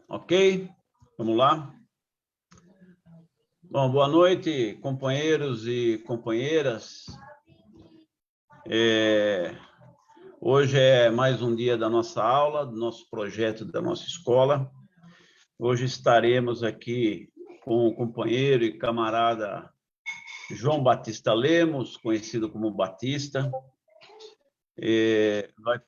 Ok? Vamos lá. Bom, boa noite, companheiros e companheiras. Hoje é mais um dia da nossa aula, do nosso projeto da nossa escola. Hoje estaremos aqui com o companheiro e camarada João Batista Lemos, conhecido como Batista. Vai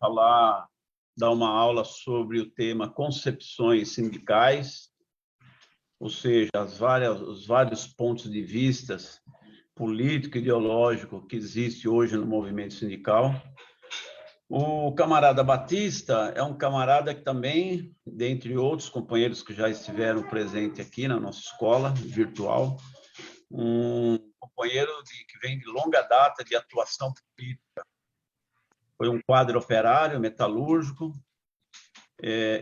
dar uma aula sobre o tema concepções sindicais, ou seja, os vários pontos de vista político e ideológico que existe hoje no movimento sindical. O camarada Batista é um camarada que também, dentre outros companheiros que já estiveram presentes aqui na nossa escola virtual, um companheiro que vem de longa data de atuação política. Foi um quadro operário, metalúrgico,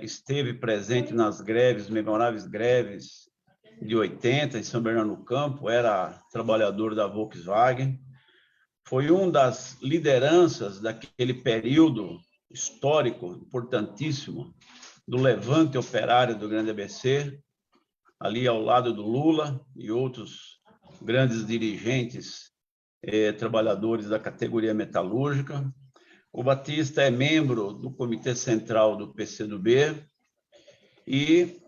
esteve presente nas greves, memoráveis greves de 80, em São Bernardo do Campo, era trabalhador da Volkswagen, foi das lideranças daquele período histórico importantíssimo do levante operário do Grande ABC, ali ao lado do Lula e outros grandes dirigentes, trabalhadores da categoria metalúrgica. O Batista é membro do Comitê Central do PCdoB e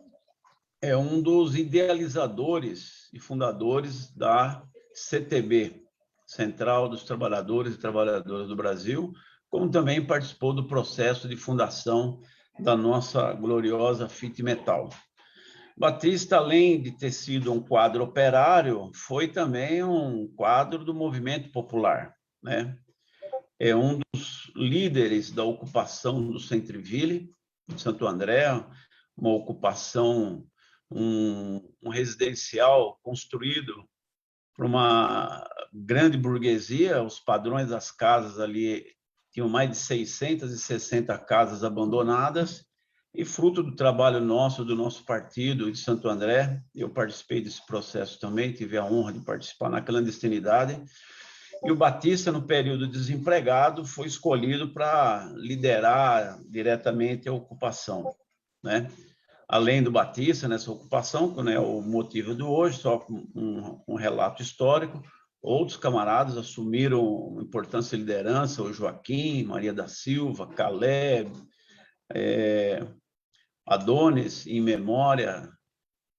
é um dos idealizadores e fundadores da CTB, Central dos Trabalhadores e Trabalhadoras do Brasil, como também participou do processo de fundação da nossa gloriosa FIT Metal. Batista, além de ter sido um quadro operário, foi também um quadro do movimento popular, né? É um dos líderes da ocupação do Centre-Ville, de Santo André, uma ocupação, um residencial construído por uma grande burguesia. Os padrões das casas ali tinham mais de 660 casas abandonadas, e fruto do trabalho nosso, do nosso partido de Santo André, eu participei desse processo também, tive a honra de participar na clandestinidade, e o Batista, no período desempregado, foi escolhido para liderar diretamente a ocupação, né? Além do Batista, nessa ocupação, que não é o motivo de hoje, só um relato histórico, outros camaradas assumiram importância e liderança, o Joaquim, Maria da Silva, Caleb, Adonis, em memória,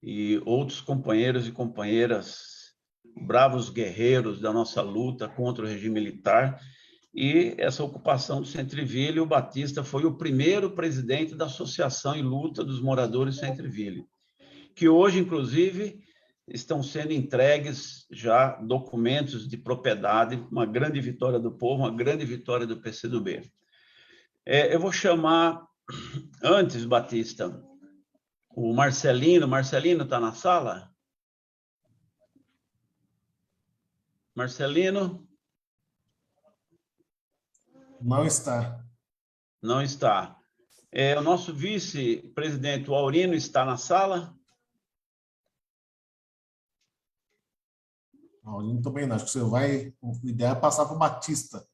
e outros companheiros e companheiras, bravos guerreiros da nossa luta contra o regime militar. E essa ocupação do Centre-Ville, o Batista foi o primeiro presidente da Associação e Luta dos Moradores Centre-Ville, que hoje, inclusive, estão sendo entregues já documentos de propriedade, uma grande vitória do povo, uma grande vitória do PCdoB. Eu vou chamar, antes, Batista, o Marcelino. Marcelino está na sala? Marcelino? Não está. Não está. O nosso vice-presidente, o Aurino, está na sala? Aurino também não. Acho que você vai... O ideal é passar para o Batista.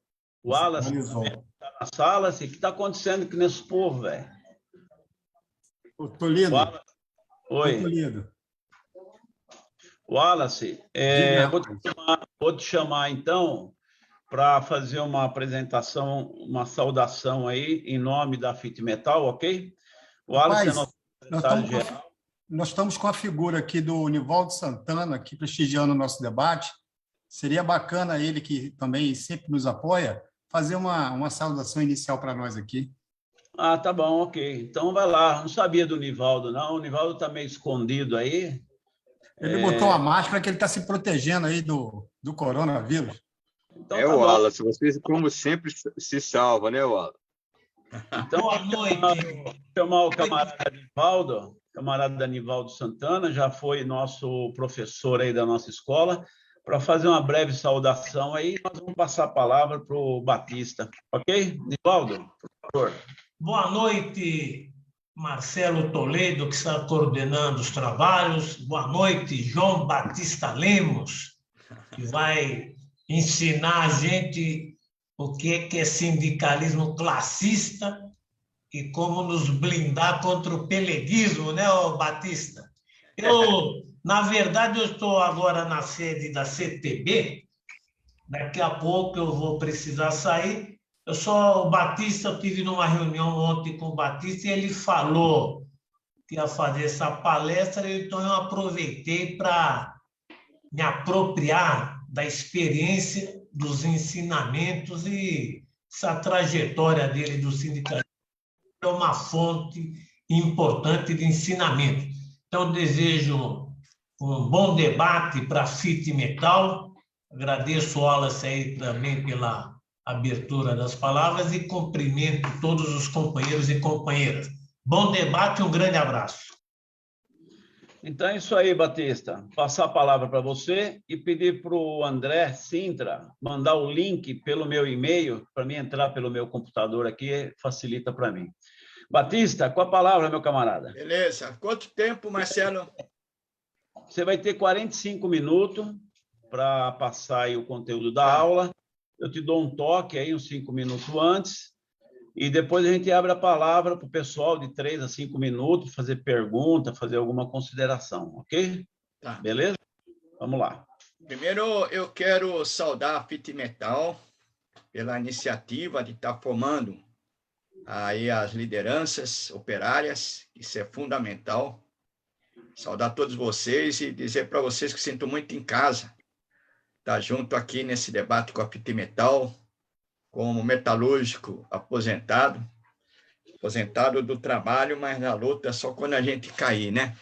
O Wallace está na sala? O que está acontecendo aqui nesse povo, velho? Ô, Toledo. Oi. Ô, Toledo. Wallace, vou te chamar, então, para fazer uma apresentação, uma saudação aí, em nome da FIT Metal, ok? O Wallace é nosso secretário-geral. Nós estamos com a figura aqui do Nivaldo Santana, aqui prestigiando o nosso debate. Seria bacana ele, que também sempre nos apoia, fazer uma saudação inicial para nós aqui. Ah, tá bom, ok. Então vai lá. Não sabia do Nivaldo, não. O Nivaldo está meio escondido aí. Ele botou uma máscara que ele está se protegendo aí do coronavírus. Então, tá Wallace, você, como sempre, se salva, né, Wallace? Então, boa noite. Vou chamar o camarada Nivaldo Santana, já foi nosso professor aí da nossa escola, para fazer uma breve saudação aí. Nós vamos passar a palavra para o Batista, ok? Nivaldo, por favor. Boa noite, Marcelo Toledo, que está coordenando os trabalhos. Boa noite, João Batista Lemos, que vai ensinar a gente o que é sindicalismo classista e como nos blindar contra o peleguismo, né, Batista? Na verdade, eu estou agora na sede da CTB, daqui a pouco eu vou precisar sair. O Batista, eu tive numa reunião ontem com o Batista e ele falou que ia fazer essa palestra, então eu aproveitei para me apropriar da experiência, dos ensinamentos e essa trajetória dele do sindicalismo é uma fonte importante de ensinamento. Então, eu desejo um bom debate para Fita e Metal. Agradeço o Wallace aí também pela abertura das palavras e cumprimento todos os companheiros e companheiras. Bom debate e um grande abraço. Então é isso aí, Batista. Passar a palavra para você e pedir para o André Sintra mandar o link pelo meu e-mail, para mim entrar pelo meu computador aqui, facilita para mim. Batista, com a palavra, meu camarada. Beleza. Quanto tempo, Marcelo? Você vai ter 45 minutos para passar aí o conteúdo da aula. Eu te dou um toque aí, uns 5 minutos antes, e depois a gente abre a palavra para o pessoal de 3 a 5 minutos, fazer pergunta, fazer alguma consideração, ok? Tá. Beleza? Vamos lá. Primeiro, eu quero saudar a Fita e Metal pela iniciativa de estar formando aí as lideranças operárias, isso é fundamental. Saudar todos vocês e dizer para vocês que sinto muito em casa estar junto aqui nesse debate com a Fita e Metal, como metalúrgico aposentado do trabalho, mas na luta só quando a gente cair, né?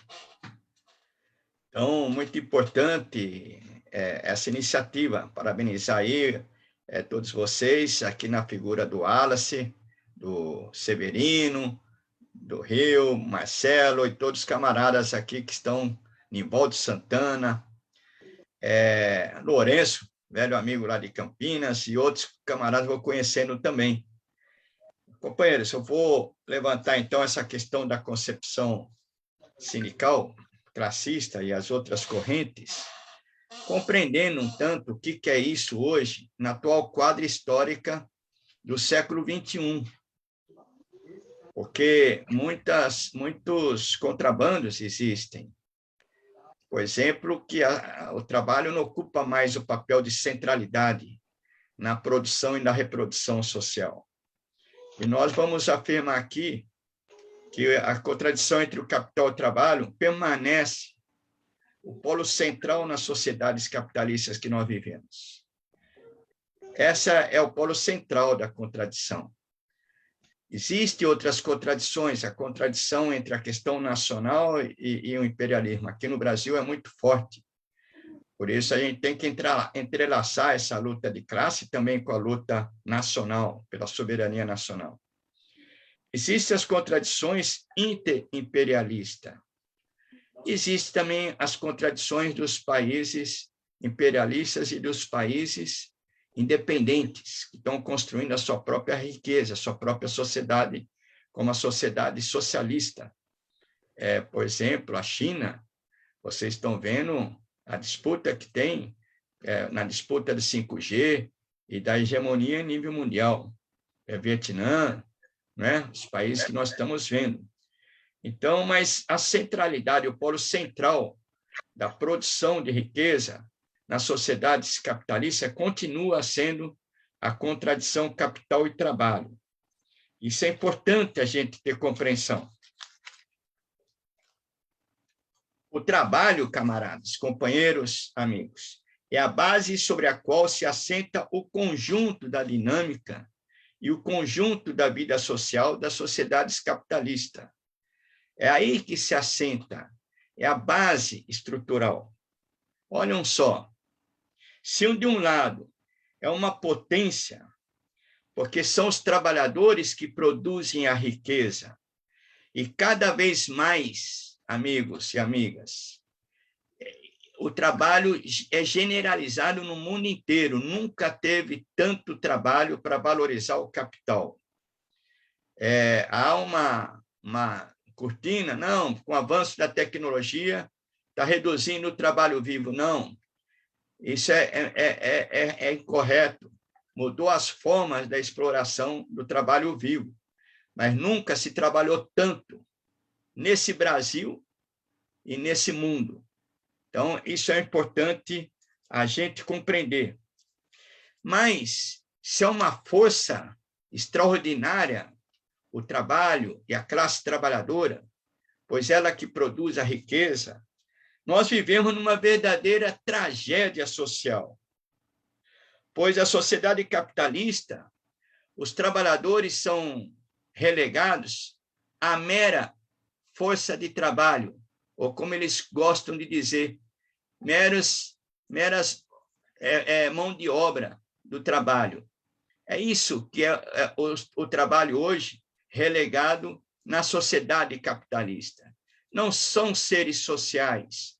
Então, muito importante essa iniciativa. Parabenizar aí todos vocês, aqui na figura do Wallace, do Severino, do Rio, Marcelo e todos os camaradas aqui que estão em Nivaldo Santana, Lourenço, velho amigo lá de Campinas, e outros camaradas vou conhecendo também. Companheiros, eu vou levantar, então, essa questão da concepção sindical, classista e as outras correntes, compreendendo um tanto o que é isso hoje, na atual quadra histórica do século XXI. Porque muitos contrabandos existem. Por exemplo, que o trabalho não ocupa mais o papel de centralidade na produção e na reprodução social. E nós vamos afirmar aqui que a contradição entre o capital e o trabalho permanece o polo central nas sociedades capitalistas que nós vivemos. Essa é o polo central da contradição. Existem outras contradições, a contradição entre a questão nacional e o imperialismo. Aqui no Brasil é muito forte. Por isso, a gente tem que entrelaçar essa luta de classe também com a luta nacional, pela soberania nacional. Existem as contradições interimperialistas. Existem também as contradições dos países imperialistas e dos países independentes, que estão construindo a sua própria riqueza, a sua própria sociedade, como a sociedade socialista. Por exemplo, a China, vocês estão vendo a disputa que tem na disputa do 5G e da hegemonia em nível mundial. Vietnã, né? Os países que nós estamos vendo. Então, mas a centralidade, o polo central da produção de riqueza nas sociedades capitalistas continua sendo a contradição capital e trabalho. Isso é importante a gente ter compreensão. O trabalho, camaradas, companheiros, amigos, é a base sobre a qual se assenta o conjunto da dinâmica e o conjunto da vida social das sociedades capitalistas. É aí que se assenta, é a base estrutural. Olhem só, se de um lado é uma potência, porque são os trabalhadores que produzem a riqueza, e cada vez mais, amigos e amigas, o trabalho é generalizado no mundo inteiro, nunca teve tanto trabalho para valorizar o capital. Há uma cortina, não, com o avanço da tecnologia, está reduzindo o trabalho vivo. Não, isso é incorreto. Mudou as formas da exploração do trabalho vivo, mas nunca se trabalhou tanto nesse Brasil e nesse mundo. Então, isso é importante a gente compreender. Mas, se é uma força extraordinária o trabalho e a classe trabalhadora, pois ela que produz a riqueza, nós vivemos numa verdadeira tragédia social. Pois a sociedade capitalista, os trabalhadores são relegados à mera força de trabalho, ou como eles gostam de dizer, meras mão de obra do trabalho. É isso que é o trabalho hoje relegado na sociedade capitalista. Não são seres sociais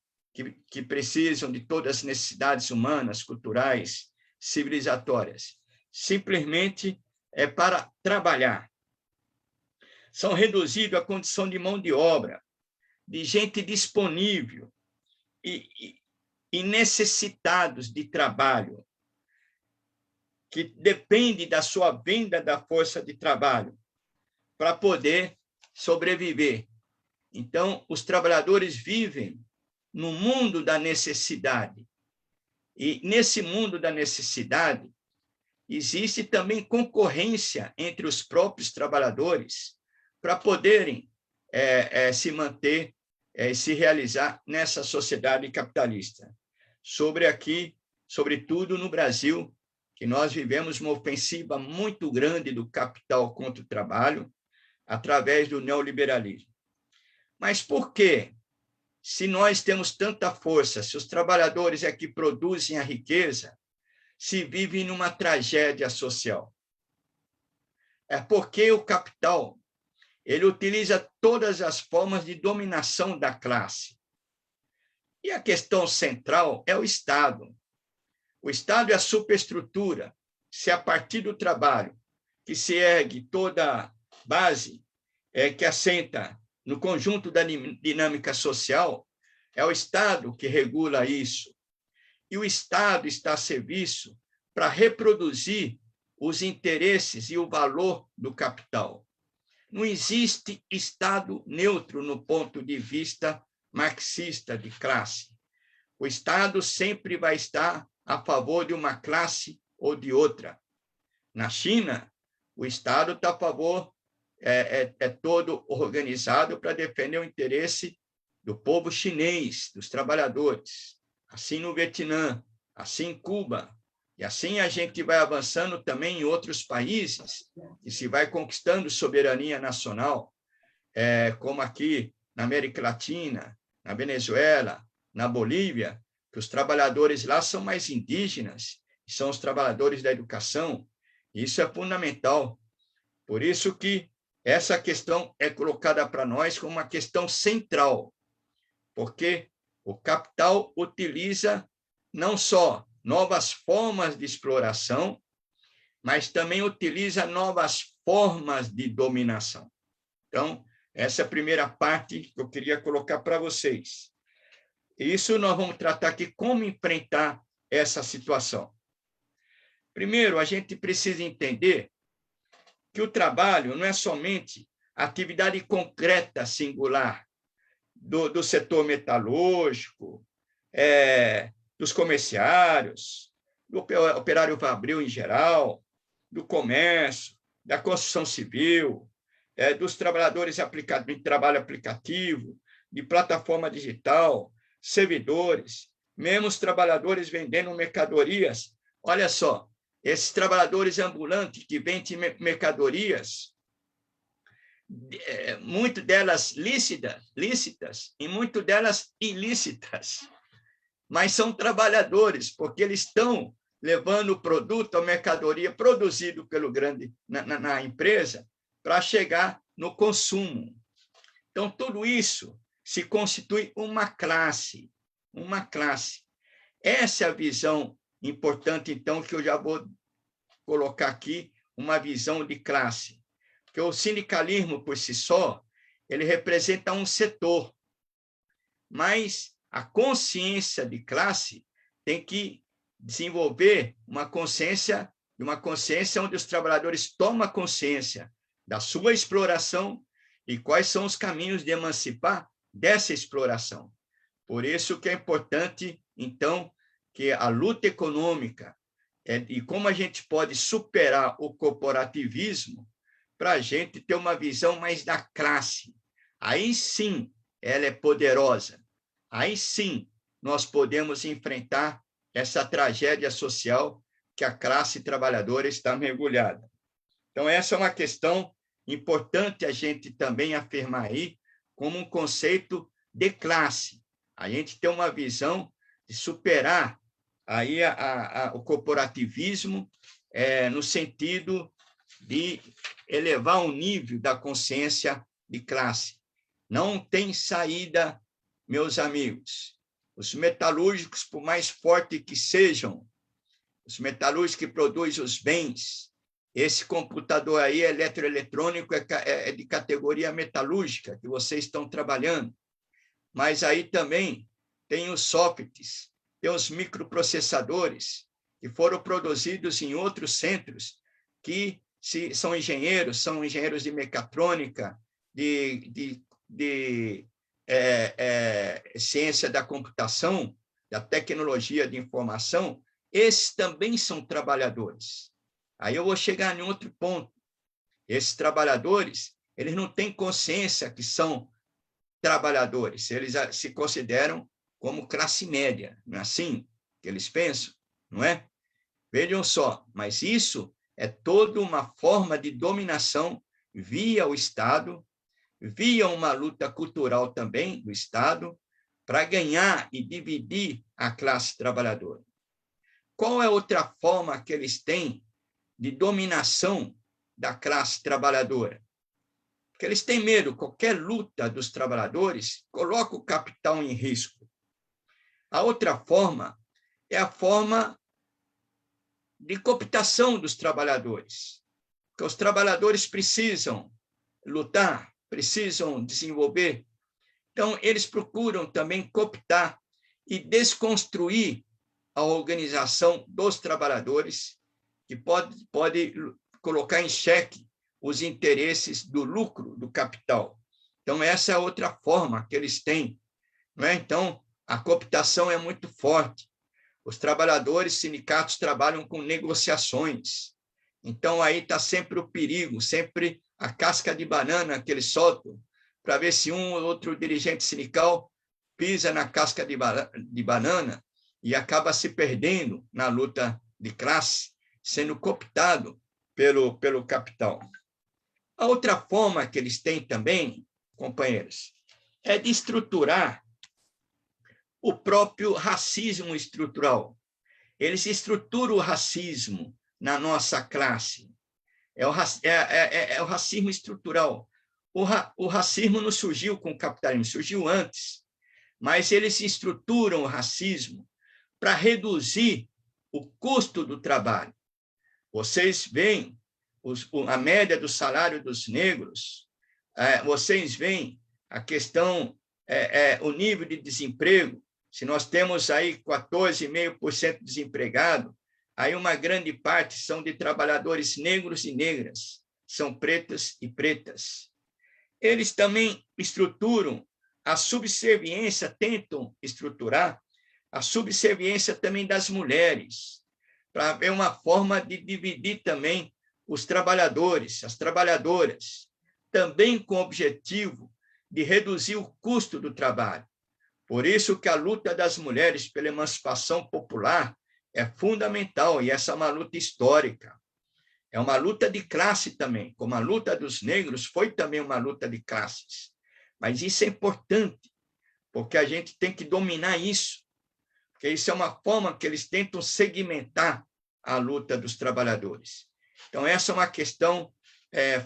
que precisam de todas as necessidades humanas, culturais, civilizatórias. Simplesmente é para trabalhar. São reduzidos à condição de mão de obra, de gente disponível e necessitados de trabalho, que depende da sua venda da força de trabalho para poder sobreviver. Então, os trabalhadores vivem no mundo da necessidade. E, nesse mundo da necessidade, existe também concorrência entre os próprios trabalhadores para poderem se manter, se realizar nessa sociedade capitalista. Sobretudo no Brasil, que nós vivemos uma ofensiva muito grande do capital contra o trabalho, através do neoliberalismo. Mas por quê? Se nós temos tanta força, se os trabalhadores é que produzem a riqueza, se vivem numa tragédia social? É porque o capital ele utiliza todas as formas de dominação da classe. E a questão central é o Estado. O Estado é a superestrutura. Se a partir do trabalho que se ergue toda a base que assenta no conjunto da dinâmica social, é o Estado que regula isso. E o Estado está a serviço para reproduzir os interesses e o valor do capital. Não existe Estado neutro no ponto de vista marxista de classe. O Estado sempre vai estar a favor de uma classe ou de outra. Na China, o Estado está a favor, todo organizado para defender o interesse do povo chinês, dos trabalhadores. Assim no Vietnã, assim em Cuba. E assim a gente vai avançando também em outros países, e se vai conquistando soberania nacional, como aqui na América Latina, na Venezuela, na Bolívia, que os trabalhadores lá são mais indígenas, são os trabalhadores da educação. Isso é fundamental. Por isso que essa questão é colocada para nós como uma questão central, porque o capital utiliza não só novas formas de exploração, mas também utiliza novas formas de dominação. Então, essa é a primeira parte que eu queria colocar para vocês. Isso nós vamos tratar aqui como enfrentar essa situação. Primeiro, a gente precisa entender que o trabalho não é somente a atividade concreta, singular, do setor metalúrgico, dos comerciários, do operário fabril em geral, do comércio, da construção civil, dos trabalhadores de trabalho aplicativo, de plataforma digital, servidores, mesmo os trabalhadores vendendo mercadorias. Olha só, esses trabalhadores ambulantes que vendem mercadorias, muito delas lícitas e muito delas ilícitas, mas são trabalhadores, porque eles estão levando o produto, a mercadoria produzido pelo na empresa para chegar no consumo. Então, tudo isso se constitui uma classe. Essa é a visão importante, então, que eu já vou colocar aqui, uma visão de classe. Porque o sindicalismo, por si só, ele representa um setor, mas a consciência de classe tem que desenvolver uma consciência onde os trabalhadores tomam consciência da sua exploração e quais são os caminhos de emancipar dessa exploração. Por isso que é importante, então, que a luta econômica e como a gente pode superar o corporativismo para a gente ter uma visão mais da classe. Aí sim, ela é poderosa. Aí sim, nós podemos enfrentar essa tragédia social que a classe trabalhadora está mergulhada. Então, essa é uma questão importante a gente também afirmar aí como um conceito de classe. A gente tem uma visão de superar aí o corporativismo no sentido de elevar o nível da consciência de classe. Não tem saída, meus amigos. Os metalúrgicos, por mais fortes que sejam, os metalúrgicos que produzem os bens, esse computador aí eletroeletrônico é de categoria metalúrgica, que vocês estão trabalhando. Mas aí também tem os softwares, tem os microprocessadores, que foram produzidos em outros centros, que são engenheiros de mecatrônica, de ciência da computação, da tecnologia de informação, esses também são trabalhadores. Aí eu vou chegar em outro ponto. Esses trabalhadores, eles não têm consciência que são trabalhadores, eles se consideram como classe média, não é assim que eles pensam, não é? Vejam só, mas isso é toda uma forma de dominação via o Estado, via uma luta cultural também do Estado, para ganhar e dividir a classe trabalhadora. Qual é outra forma que eles têm de dominação da classe trabalhadora? Porque eles têm medo, qualquer luta dos trabalhadores coloca o capital em risco. A outra forma é a forma de cooptação dos trabalhadores, porque os trabalhadores precisam lutar, precisam desenvolver. Então, eles procuram também cooptar e desconstruir a organização dos trabalhadores, que pode colocar em xeque os interesses do lucro do capital. Então, essa é outra forma que eles têm, não é? Então, a cooptação é muito forte. Os trabalhadores, sindicatos trabalham com negociações. Então, aí está sempre o perigo, sempre a casca de banana que eles soltam, para ver se um ou outro dirigente sindical pisa na casca de banana e acaba se perdendo na luta de classe, sendo cooptado pelo capital. A outra forma que eles têm também, companheiros, é de estruturar o próprio racismo estrutural. Eles estruturam o racismo na nossa classe. É o racismo estrutural. O racismo não surgiu com o capitalismo, surgiu antes. Mas eles estruturam o racismo para reduzir o custo do trabalho. Vocês veem a média do salário dos negros, vocês veem a questão, o nível de desemprego. Se nós temos aí 14,5% desempregado, aí uma grande parte são de trabalhadores negros e negras, são pretas e pretas. Eles também estruturam a subserviência, tentam estruturar a subserviência também das mulheres, para ver uma forma de dividir também os trabalhadores, as trabalhadoras, também com o objetivo de reduzir o custo do trabalho. Por isso que a luta das mulheres pela emancipação popular é fundamental, e essa é uma luta histórica. É uma luta de classe também, como a luta dos negros foi também uma luta de classes. Mas isso é importante, porque a gente tem que dominar isso, porque isso é uma forma que eles tentam segmentar a luta dos trabalhadores. Então, essa é uma questão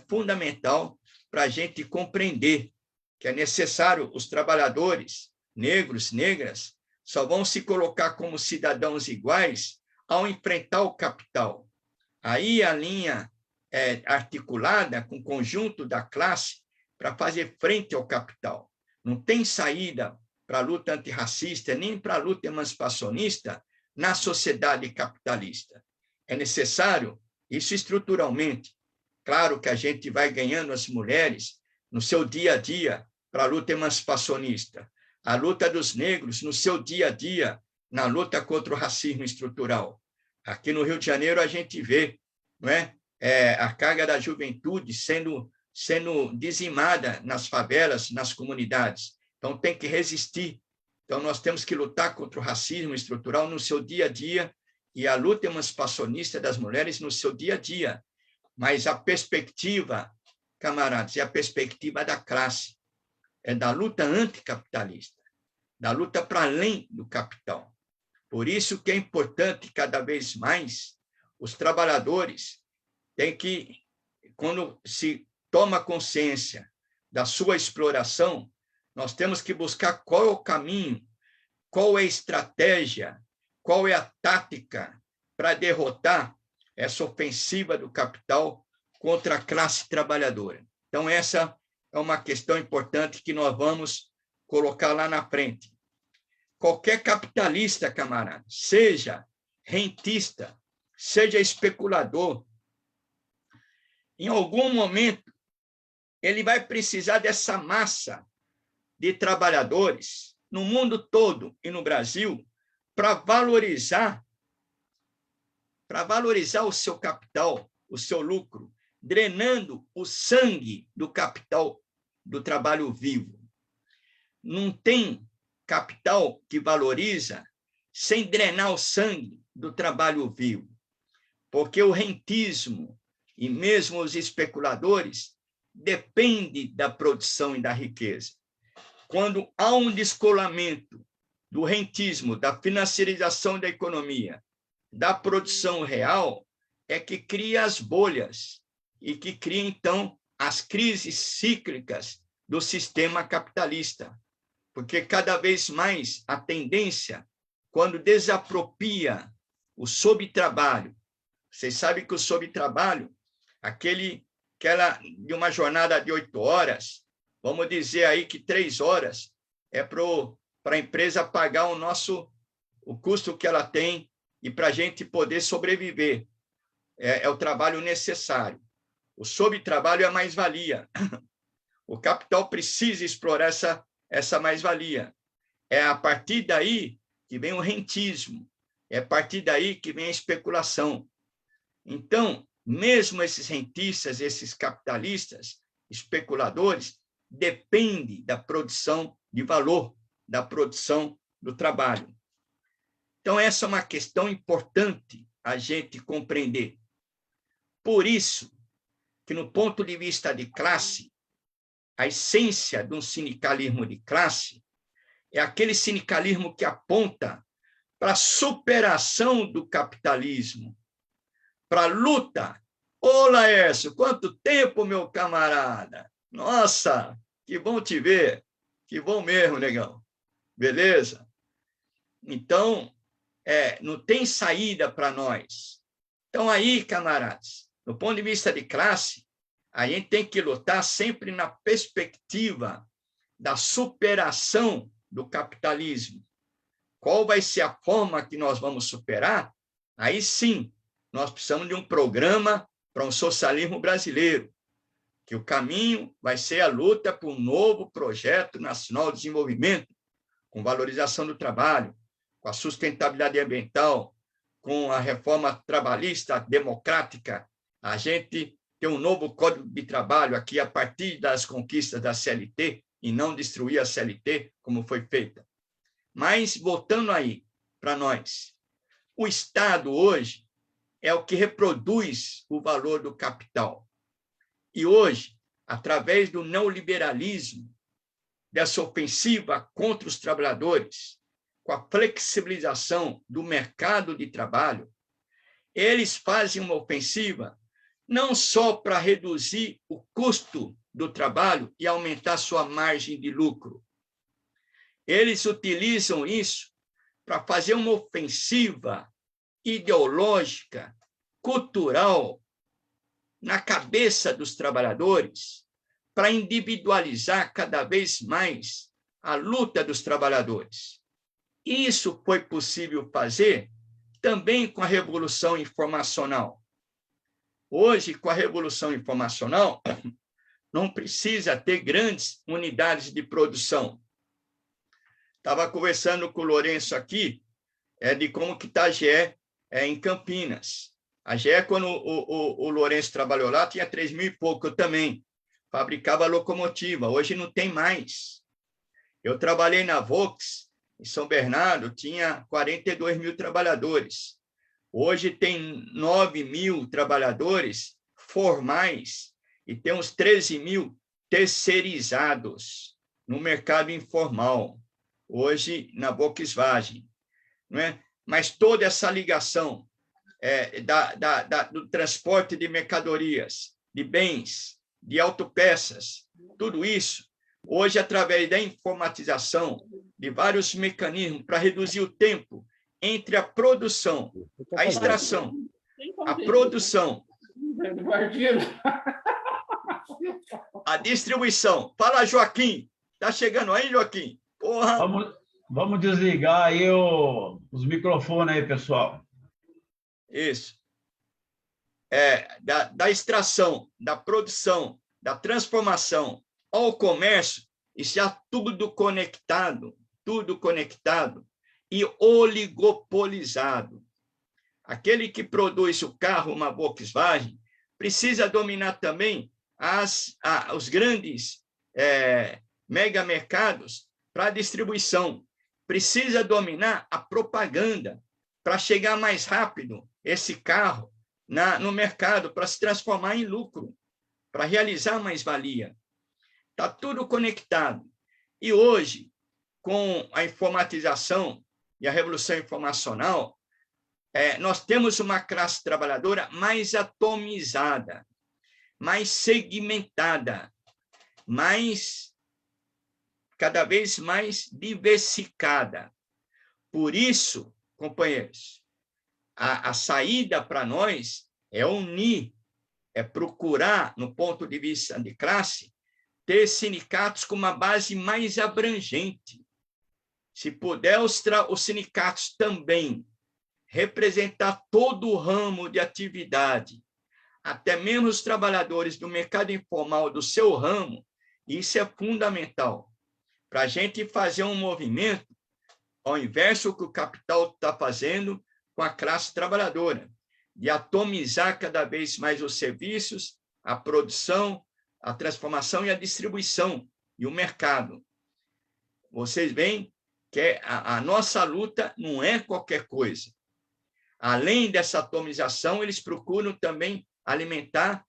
fundamental para a gente compreender que é necessário os trabalhadores negros, negras, só vão se colocar como cidadãos iguais ao enfrentar o capital. Aí a linha articulada com o conjunto da classe para fazer frente ao capital. Não tem saída para a luta antirracista, nem para a luta emancipacionista na sociedade capitalista. É necessário isso estruturalmente. Claro que a gente vai ganhando as mulheres no seu dia a dia para a luta emancipacionista, a luta dos negros no seu dia a dia na luta contra o racismo estrutural. Aqui no Rio de Janeiro a gente vê, não é? A carga da juventude sendo dizimada nas favelas, nas comunidades. Então, tem que resistir. Então, nós temos que lutar contra o racismo estrutural no seu dia a dia e a luta emancipacionista das mulheres no seu dia a dia. Mas a perspectiva, camaradas, é a perspectiva da classe, é da luta anticapitalista, da luta para além do capital. Por isso que é importante, cada vez mais, os trabalhadores têm que, quando se toma consciência da sua exploração, nós temos que buscar qual é o caminho, qual é a estratégia, qual é a tática para derrotar essa ofensiva do capital contra a classe trabalhadora. Então, essa é uma questão importante que nós vamos colocar lá na frente. Qualquer capitalista, camarada, seja rentista, seja especulador, em algum momento, ele vai precisar dessa massa de trabalhadores no mundo todo e no Brasil para valorizar o seu capital, o seu lucro, drenando o sangue do capital do trabalho vivo. Não tem capital que valoriza sem drenar o sangue do trabalho vivo, porque o rentismo e mesmo os especuladores dependem da produção e da riqueza. Quando há um descolamento do rentismo, da financiarização da economia, da produção real, é que cria as bolhas e que cria, então, as crises cíclicas do sistema capitalista. Porque cada vez mais a tendência, quando desapropria o sobretrabalho, vocês sabem que o sobretrabalho, aquela de uma jornada de 8 horas, vamos dizer aí que 3 horas é para a empresa pagar o custo que ela tem e para a gente poder sobreviver. É o trabalho necessário. O sobretrabalho é a mais-valia. O capital precisa explorar essa mais-valia. É a partir daí que vem o rentismo. É a partir daí que vem a especulação. Então, mesmo esses rentistas, esses capitalistas, especuladores, dependem da produção de valor, da produção do trabalho. Então, essa é uma questão importante a gente compreender. Por isso que, no ponto de vista de classe, a essência de um sindicalismo de classe é aquele sindicalismo que aponta para a superação do capitalismo, para a luta. Ô, Laércio, quanto tempo, meu camarada! Nossa, que bom te ver. Que bom mesmo, negão. Beleza? Então, não tem saída para nós. Então, aí, camaradas, do ponto de vista de classe, a gente tem que lutar sempre na perspectiva da superação do capitalismo. Qual vai ser a forma que nós vamos superar? Aí sim, nós precisamos de um programa para um socialismo brasileiro, que o caminho vai ser a luta por um novo projeto nacional de desenvolvimento, com valorização do trabalho, com a sustentabilidade ambiental, com a reforma trabalhista democrática. A gente tem um novo Código de Trabalho aqui a partir das conquistas da CLT e não destruir a CLT como foi feita. Mas, voltando aí para nós, o Estado hoje é o que reproduz o valor do capital. E hoje, através do neoliberalismo, dessa ofensiva contra os trabalhadores, com a flexibilização do mercado de trabalho, eles fazem uma ofensiva não só para reduzir o custo do trabalho e aumentar sua margem de lucro. Eles utilizam isso para fazer uma ofensiva ideológica, cultural, na cabeça dos trabalhadores, para individualizar cada vez mais a luta dos trabalhadores. Isso foi possível fazer também com a Revolução Informacional. Hoje, com a Revolução Informacional, não precisa ter grandes unidades de produção. Estava conversando com o Lourenço aqui, de como que está a GE em Campinas. A GE, quando o Lourenço trabalhou lá, tinha 3.000 e pouco, eu também. Fabricava locomotiva, hoje não tem mais. Eu trabalhei na Volks, em São Bernardo, tinha 42.000 trabalhadores. Hoje tem 9.000 trabalhadores formais e tem uns 13.000 terceirizados no mercado informal, hoje na Volkswagen. Não é? Mas toda essa ligação do transporte de mercadorias, de bens, de autopeças, tudo isso, hoje, através da informatização, de vários mecanismos para reduzir o tempo entre a produção, a extração, a produção, a distribuição. Fala, Joaquim. Está chegando aí, Joaquim? Porra. Vamos desligar aí os microfones aí, pessoal. Isso. Da extração, da produção, da transformação ao comércio, isso já tudo conectado e oligopolizado. Aquele que produz o carro, uma Volkswagen, precisa dominar também os grandes megamercados para distribuição. Precisa dominar a propaganda para chegar mais rápido esse carro no mercado, para se transformar em lucro, para realizar mais-valia. Está tudo conectado. E hoje, com a informatização e a revolução informacional, nós temos uma classe trabalhadora mais atomizada, mais segmentada, cada vez mais diversificada. Por isso, companheiros, a saída para nós é unir, é procurar, no ponto de vista de classe, ter sindicatos com uma base mais abrangente. Se puder, os sindicatos também representar todo o ramo de atividade, até mesmo os trabalhadores do mercado informal do seu ramo, isso é fundamental para a gente fazer um movimento ao inverso do que o capital está fazendo com a classe trabalhadora, de atomizar cada vez mais os serviços, a produção, a transformação e a distribuição e o mercado. Vocês veem que a nossa luta não é qualquer coisa. Além dessa atomização, eles procuram também alimentar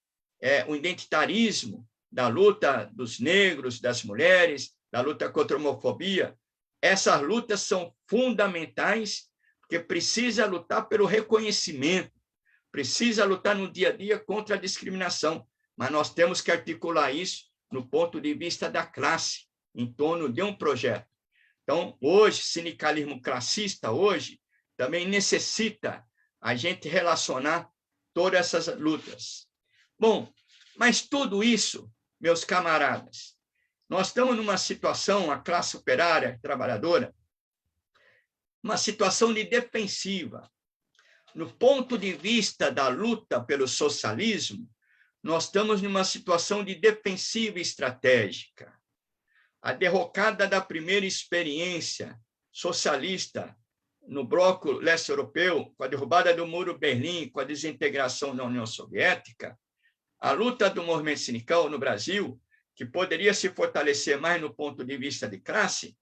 o identitarismo da luta dos negros, das mulheres, da luta contra a homofobia. Essas lutas são fundamentais, porque precisa lutar pelo reconhecimento, precisa lutar no dia a dia contra a discriminação, mas nós temos que articular isso no ponto de vista da classe, em torno de um projeto. Então, hoje, sindicalismo classista, hoje, também necessita a gente relacionar todas essas lutas. Bom, mas tudo isso, meus camaradas, nós estamos numa situação, a classe operária, trabalhadora, uma situação de defensiva. No ponto de vista da luta pelo socialismo, nós estamos numa situação de defensiva estratégica. A derrocada da primeira experiência socialista no bloco leste europeu, com a derrubada do Muro Berlim, com a desintegração da União Soviética, a luta do movimento sindical no Brasil, que poderia se fortalecer mais no ponto de vista de classe,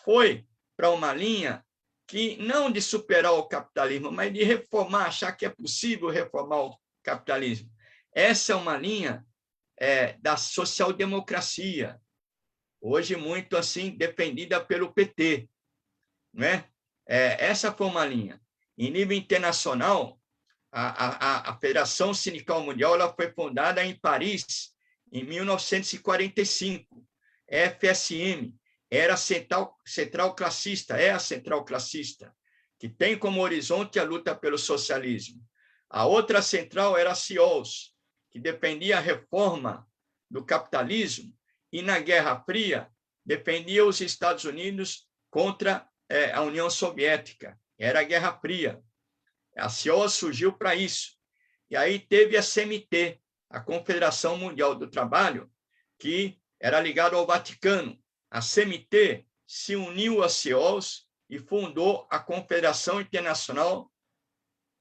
foi para uma linha que não de superar o capitalismo, mas de reformar, achar que é possível reformar o capitalismo. Essa é uma linha da social-democracia, hoje muito assim defendida pelo PT, né? Essa foi uma linha. Em nível internacional, a Federação Sindical Mundial ela foi fundada em Paris, em 1945. FSM era a central classista, é a central classista, que tem como horizonte a luta pelo socialismo. A outra central era a CIOLS, que defendia a reforma do capitalismo e, na Guerra Fria, defendia os Estados Unidos contra a União Soviética. Era a Guerra Fria. A CIOA surgiu para isso. E aí teve a CMT, a Confederação Mundial do Trabalho, que era ligada ao Vaticano. A CMT se uniu às CIOs e fundou a Confederação Internacional,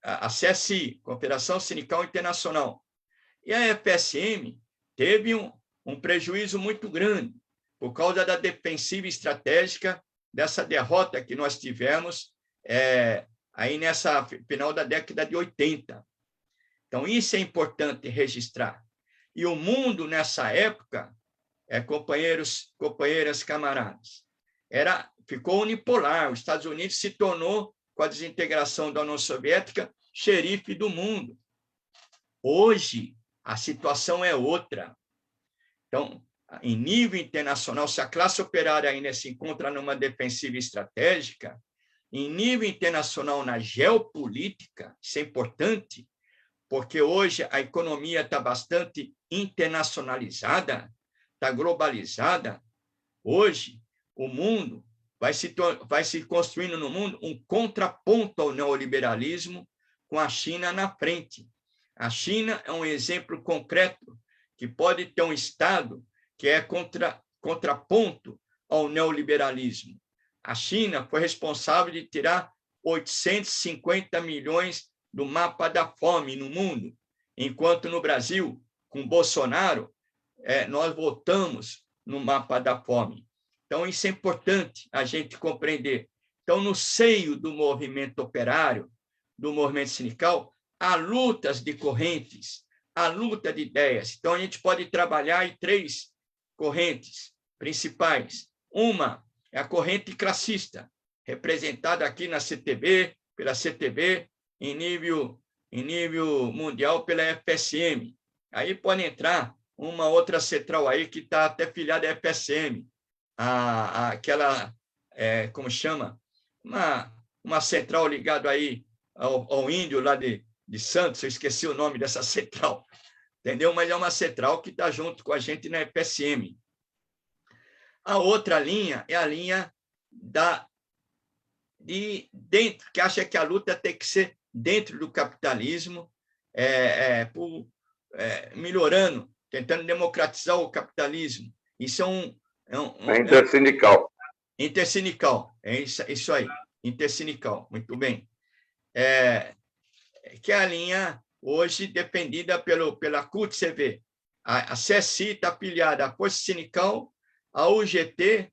a CSI, Confederação Sindical Internacional. E a FSM teve um prejuízo muito grande por causa da defensiva estratégica dessa derrota que nós tivemos aí nessa final da década de 80. Então, isso é importante registrar. E o mundo, nessa época, companheiros, companheiras, camaradas, ficou unipolar. Os Estados Unidos se tornou, com a desintegração da União Soviética, xerife do mundo. Hoje, a situação é outra. Então, em nível internacional, se a classe operária ainda se encontra numa defensiva estratégica, em nível internacional, na geopolítica, isso é importante, porque hoje a economia está bastante internacionalizada, está globalizada. Hoje, o mundo vai se construindo no mundo um contraponto ao neoliberalismo, com a China na frente. A China é um exemplo concreto que pode ter um Estado que é contraponto ao neoliberalismo. A China foi responsável de tirar 850 milhões do mapa da fome no mundo, enquanto no Brasil, com Bolsonaro, nós voltamos no mapa da fome. Então, isso é importante a gente compreender. Então, no seio do movimento operário, do movimento sindical, há lutas de correntes, há luta de ideias. Então, a gente pode trabalhar em 3 correntes principais. Uma é a corrente classista, representada aqui na CTB, pela CTB, em nível mundial pela FSM. Aí pode entrar uma outra central aí que está até filiada à FSM, aquela, como chama? Uma central ligada aí ao índio lá de Santos, eu esqueci o nome dessa central, entendeu? Mas é uma central que está junto com a gente na FSM. A outra linha é a linha de dentro, que acha que a luta tem que ser dentro do capitalismo, melhorando, tentando democratizar o capitalismo. Isso é intersindical. Intersindical, é isso aí, intersindical, muito bem. Que é a linha hoje defendida pela CUT, você vê. A CSI está afiliada à Força Sindical, à UGT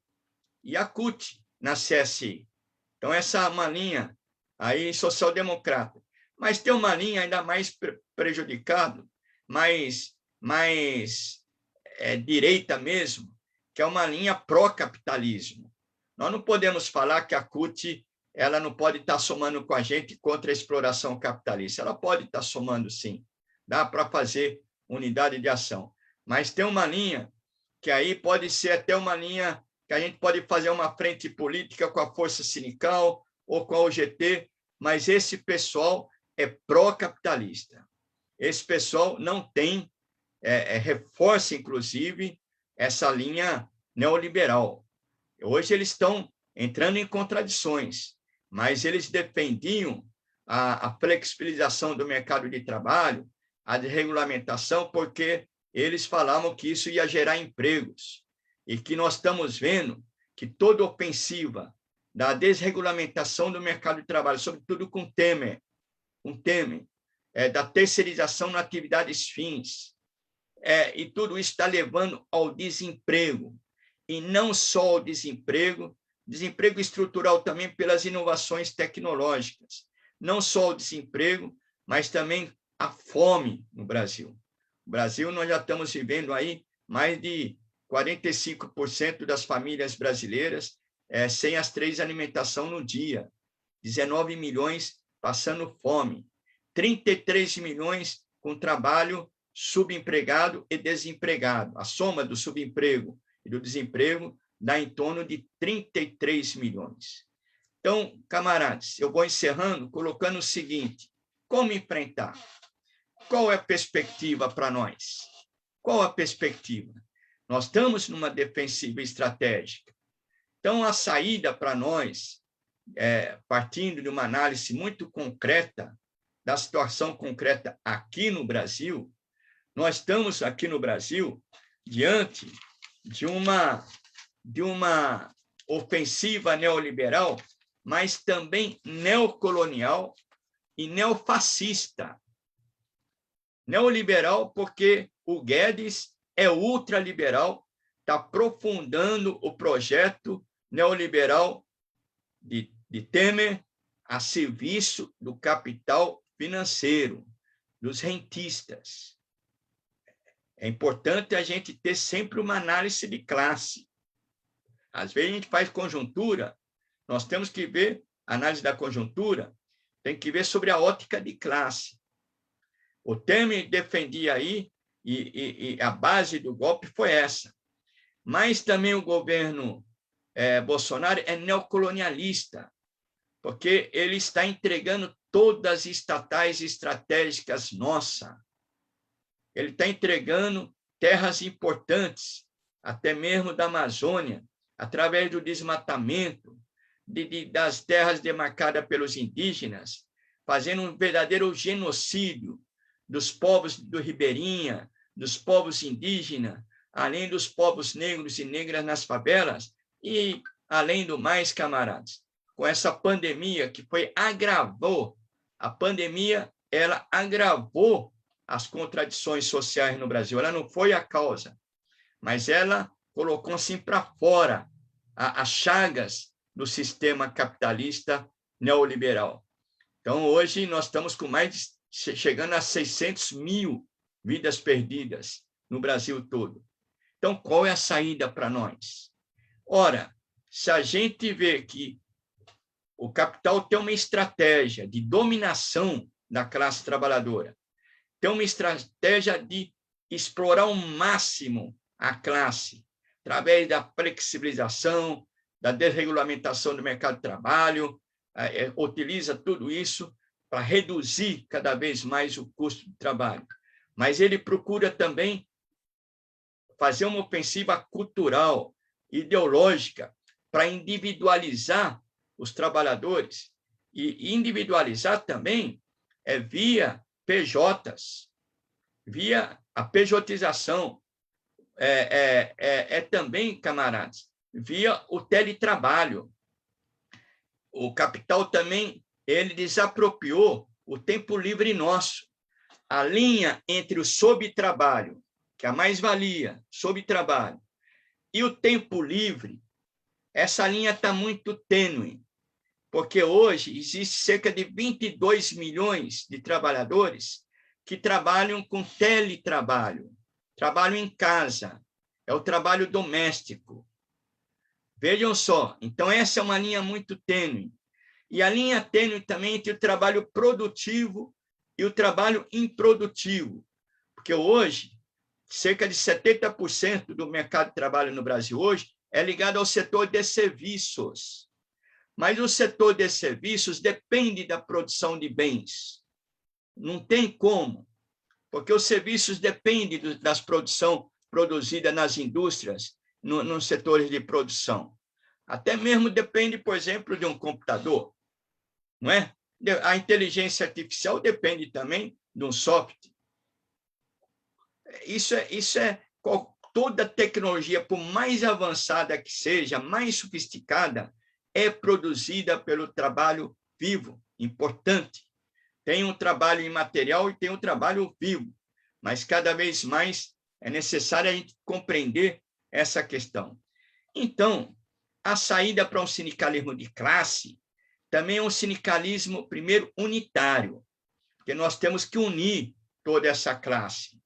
e à CUT na CSI. Então, essa é uma linha aí social-democrata. Mas tem uma linha ainda mais prejudicada, mais direita mesmo, que é uma linha pró-capitalismo. Nós não podemos falar que a CUT ela não pode estar somando com a gente contra a exploração capitalista. Ela pode estar somando, sim. Dá para fazer unidade de ação. Mas tem uma linha que aí pode ser até uma linha que a gente pode fazer uma frente política com a Força Sindical ou com a UGT, mas esse pessoal é pró-capitalista. Esse pessoal não tem, reforça, inclusive, essa linha neoliberal. Hoje eles estão entrando em contradições, mas eles defendiam a flexibilização do mercado de trabalho, a desregulamentação, porque eles falavam que isso ia gerar empregos. E que nós estamos vendo que toda ofensiva da desregulamentação do mercado de trabalho, sobretudo com Temer, da terceirização nas atividades fins, e tudo isso está levando ao desemprego. E não só ao desemprego estrutural também pelas inovações tecnológicas. Não só o desemprego, mas também a fome no Brasil. No Brasil, nós já estamos vivendo aí mais de 45% das famílias brasileiras sem as 3 alimentação no dia. 19 milhões passando fome. 33 milhões com trabalho subempregado e desempregado. A soma do subemprego e do desemprego dá em torno de 33 milhões. Então, camaradas, eu vou encerrando colocando o seguinte: como enfrentar? Qual é a perspectiva para nós? Qual a perspectiva? Nós estamos numa defensiva estratégica. Então, a saída para nós, partindo de uma análise muito concreta, da situação concreta aqui no Brasil, nós estamos aqui no Brasil diante de uma ofensiva neoliberal, mas também neocolonial e neofascista. Neoliberal porque o Guedes é ultraliberal, está aprofundando o projeto neoliberal de Temer a serviço do capital financeiro, dos rentistas. É importante a gente ter sempre uma análise de classe. Às vezes a gente faz conjuntura, nós temos que ver, análise da conjuntura, tem que ver sobre a ótica de classe. O Temer defendia aí, e a base do golpe foi essa. Mas também o governo Bolsonaro é neocolonialista, porque ele está entregando todas as estatais estratégicas nossas. Ele está entregando terras importantes, até mesmo da Amazônia, através do desmatamento, das terras demarcadas pelos indígenas, fazendo um verdadeiro genocídio dos povos do Ribeirinha, dos povos indígenas, além dos povos negros e negras nas favelas, e, além do mais, camaradas, com essa pandemia que agravou, a pandemia, ela agravou as contradições sociais no Brasil. Ela não foi a causa, mas ela colocou assim para fora as chagas do sistema capitalista neoliberal. Então, hoje, nós estamos com chegando a 600 mil vidas perdidas no Brasil todo. Então, qual é a saída para nós? Ora, se a gente vê que o capital tem uma estratégia de dominação da classe trabalhadora, tem uma estratégia de explorar ao máximo a classe, através da flexibilização, da desregulamentação do mercado de trabalho, utiliza tudo isso para reduzir cada vez mais o custo de trabalho. Mas ele procura também fazer uma ofensiva cultural, ideológica, para individualizar os trabalhadores. E individualizar também via PJs, via a pejotização, também, camaradas, via o teletrabalho. O capital também, ele desapropriou o tempo livre nosso. A linha entre o sobretrabalho, que é a mais-valia, sobretrabalho, e o tempo livre, essa linha está muito tênue, porque hoje existe cerca de 22 milhões de trabalhadores que trabalham com teletrabalho, trabalho em casa, é o trabalho doméstico. Vejam só, então essa é uma linha muito tênue. E a linha tênue também entre o trabalho produtivo e o trabalho improdutivo, porque hoje, cerca de 70% do mercado de trabalho no Brasil hoje é ligado ao setor de serviços. Mas o setor de serviços depende da produção de bens. Não tem como, porque os serviços dependem das produções produzidas nas indústrias, nos setores de produção. Até mesmo depende, por exemplo, de um computador, não é? A inteligência artificial depende também de um software. Toda tecnologia, por mais avançada que seja, mais sofisticada, é produzida pelo trabalho vivo, importante. Tem um trabalho imaterial e tem um trabalho vivo, mas cada vez mais é necessário a gente compreender essa questão. Então, a saída para um sindicalismo de classe também é um sindicalismo, primeiro, unitário, porque nós temos que unir toda essa classe.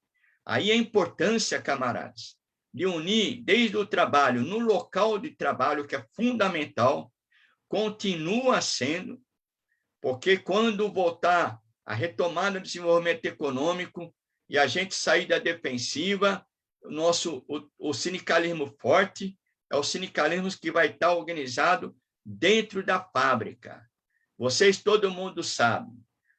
Aí a importância, camaradas, de unir desde o trabalho no local de trabalho, que é fundamental, continua sendo, porque quando voltar a retomada do desenvolvimento econômico e a gente sair da defensiva, o sindicalismo forte é o sindicalismo que vai estar organizado dentro da fábrica. Vocês, todo mundo sabe,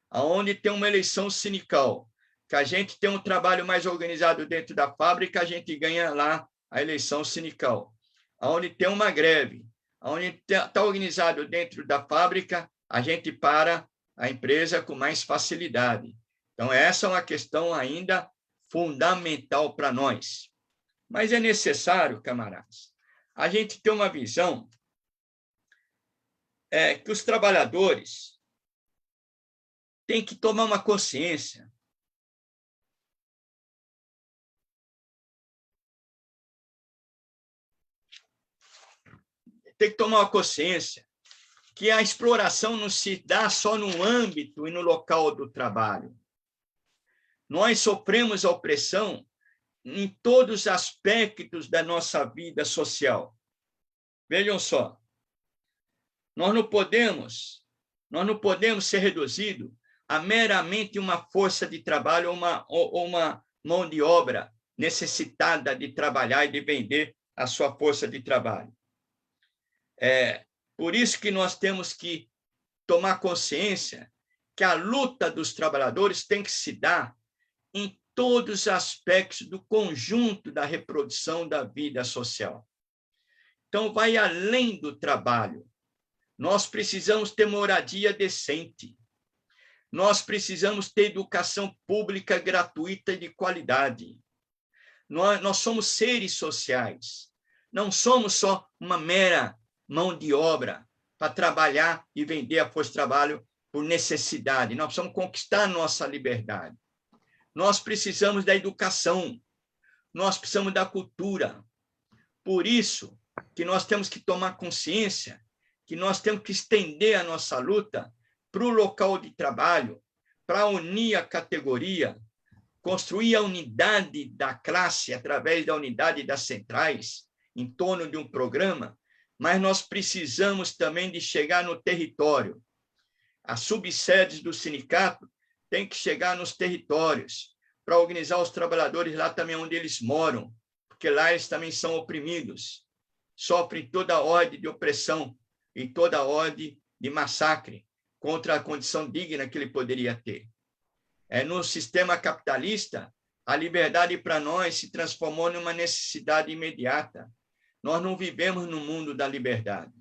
aonde tem uma eleição sindical, que a gente tem um trabalho mais organizado dentro da fábrica, a gente ganha lá a eleição sindical. Onde tem uma greve, onde está organizado dentro da fábrica, a gente para a empresa com mais facilidade. Então, essa é uma questão ainda fundamental para nós. Mas é necessário, camaradas, a gente ter uma visão que os trabalhadores têm que tomar uma consciência que a exploração não se dá só no âmbito e no local do trabalho. Nós sofremos a opressão em todos os aspectos da nossa vida social. Vejam só, nós não podemos ser reduzidos a meramente uma força de trabalho ou uma mão de obra necessitada de trabalhar e de vender a sua força de trabalho. Por isso que nós temos que tomar consciência que a luta dos trabalhadores tem que se dar em todos os aspectos do conjunto da reprodução da vida social. Então, vai além do trabalho. Nós precisamos ter moradia decente. Nós precisamos ter educação pública gratuita e de qualidade. Nós somos seres sociais. Não somos só uma mera mão de obra para trabalhar e vender a força de trabalho por necessidade. Nós precisamos conquistar a nossa liberdade. Nós precisamos da educação. Nós precisamos da cultura. Por isso que nós temos que tomar consciência que nós temos que estender a nossa luta para o local de trabalho, para unir a categoria, construir a unidade da classe através da unidade das centrais, em torno de um programa, mas nós precisamos também de chegar no território. As subsedes do sindicato têm que chegar nos territórios, para organizar os trabalhadores lá também onde eles moram, porque lá eles também são oprimidos, sofrem toda a ordem de opressão e toda a ordem de massacre contra a condição digna que ele poderia ter. No sistema capitalista, a liberdade para nós se transformou numa necessidade imediata. Nós não vivemos no mundo da liberdade.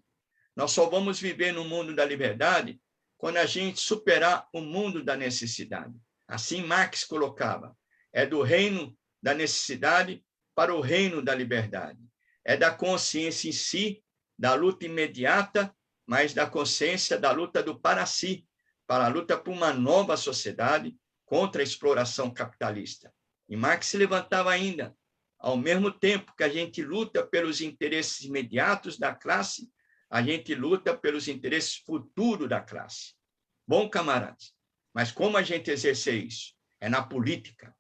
Nós só vamos viver no mundo da liberdade quando a gente superar o mundo da necessidade. Assim Marx colocava, é do reino da necessidade para o reino da liberdade. É da consciência em si, da luta imediata, mas da consciência da luta do para si, para a luta por uma nova sociedade contra a exploração capitalista. E Marx se levantava ainda, ao mesmo tempo que a gente luta pelos interesses imediatos da classe, a gente luta pelos interesses futuros da classe. Bom, camaradas, mas como a gente exercer isso? É na política.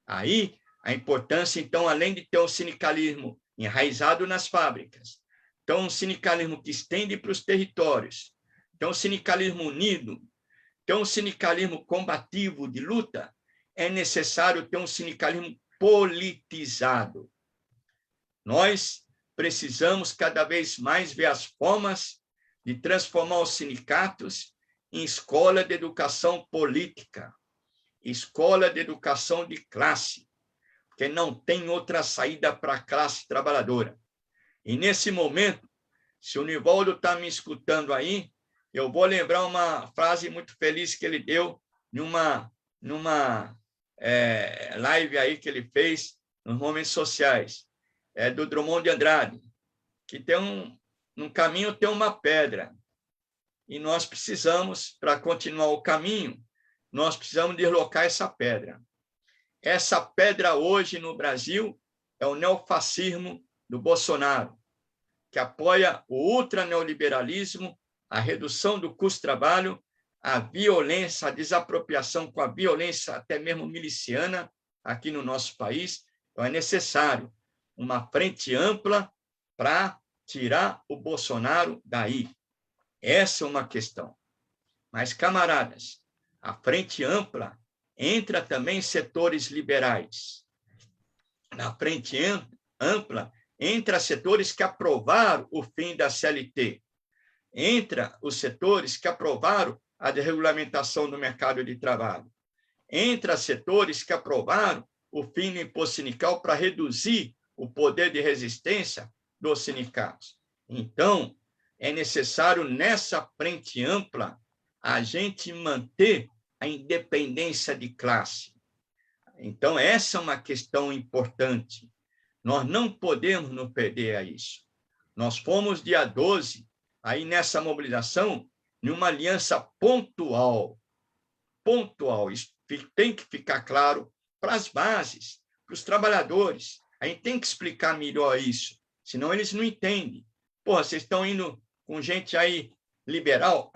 Aí, a importância, então, além de ter um sindicalismo enraizado nas fábricas, então, um sindicalismo que estende para os territórios, então, um sindicalismo unido, então, um sindicalismo combativo de luta, é necessário ter um sindicalismo politizado. Nós precisamos cada vez mais ver as formas de transformar os sindicatos em escola de educação política, escola de educação de classe, porque não tem outra saída para a classe trabalhadora. E, nesse momento, se o Nivaldo está me escutando aí, eu vou lembrar uma frase muito feliz que ele deu numa live aí que ele fez nos Momentos Sociais, do Drummond de Andrade, que tem no caminho tem uma pedra. E nós precisamos, para continuar o caminho, nós precisamos deslocar essa pedra. Essa pedra hoje no Brasil é o neofascismo do Bolsonaro, que apoia o ultraneoliberalismo, a redução do custo-trabalho, a violência, a desapropriação com a violência até mesmo miliciana aqui no nosso país. Então, é necessário uma frente ampla para tirar o Bolsonaro daí. Essa é uma questão. Mas, camaradas, a frente ampla entra também setores liberais. Na frente ampla entra setores que aprovaram o fim da CLT. Entra os setores que aprovaram a desregulamentação do mercado de trabalho. entre setores que aprovaram o fim do imposto sindical para reduzir o poder de resistência dos sindicatos. Então, é necessário, nessa frente ampla, a gente manter a independência de classe. Então, essa é uma questão importante. Nós não podemos nos perder a isso. Nós fomos, dia 12, aí nessa mobilização, em uma aliança pontual. Isso tem que ficar claro para as bases, para os trabalhadores. A gente tem que explicar melhor isso, senão eles não entendem. Porra, vocês estão indo com gente aí liberal?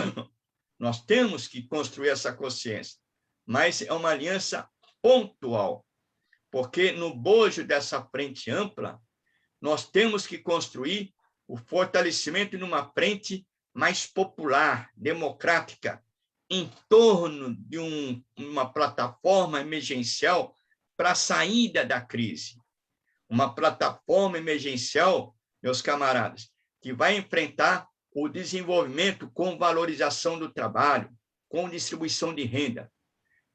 Nós temos que construir essa consciência, mas é uma aliança pontual, porque no bojo dessa frente ampla, nós temos que construir o fortalecimento de uma frente mais popular, democrática, em torno de uma plataforma emergencial para a saída da crise. Uma plataforma emergencial, meus camaradas, que vai enfrentar o desenvolvimento com valorização do trabalho, com distribuição de renda,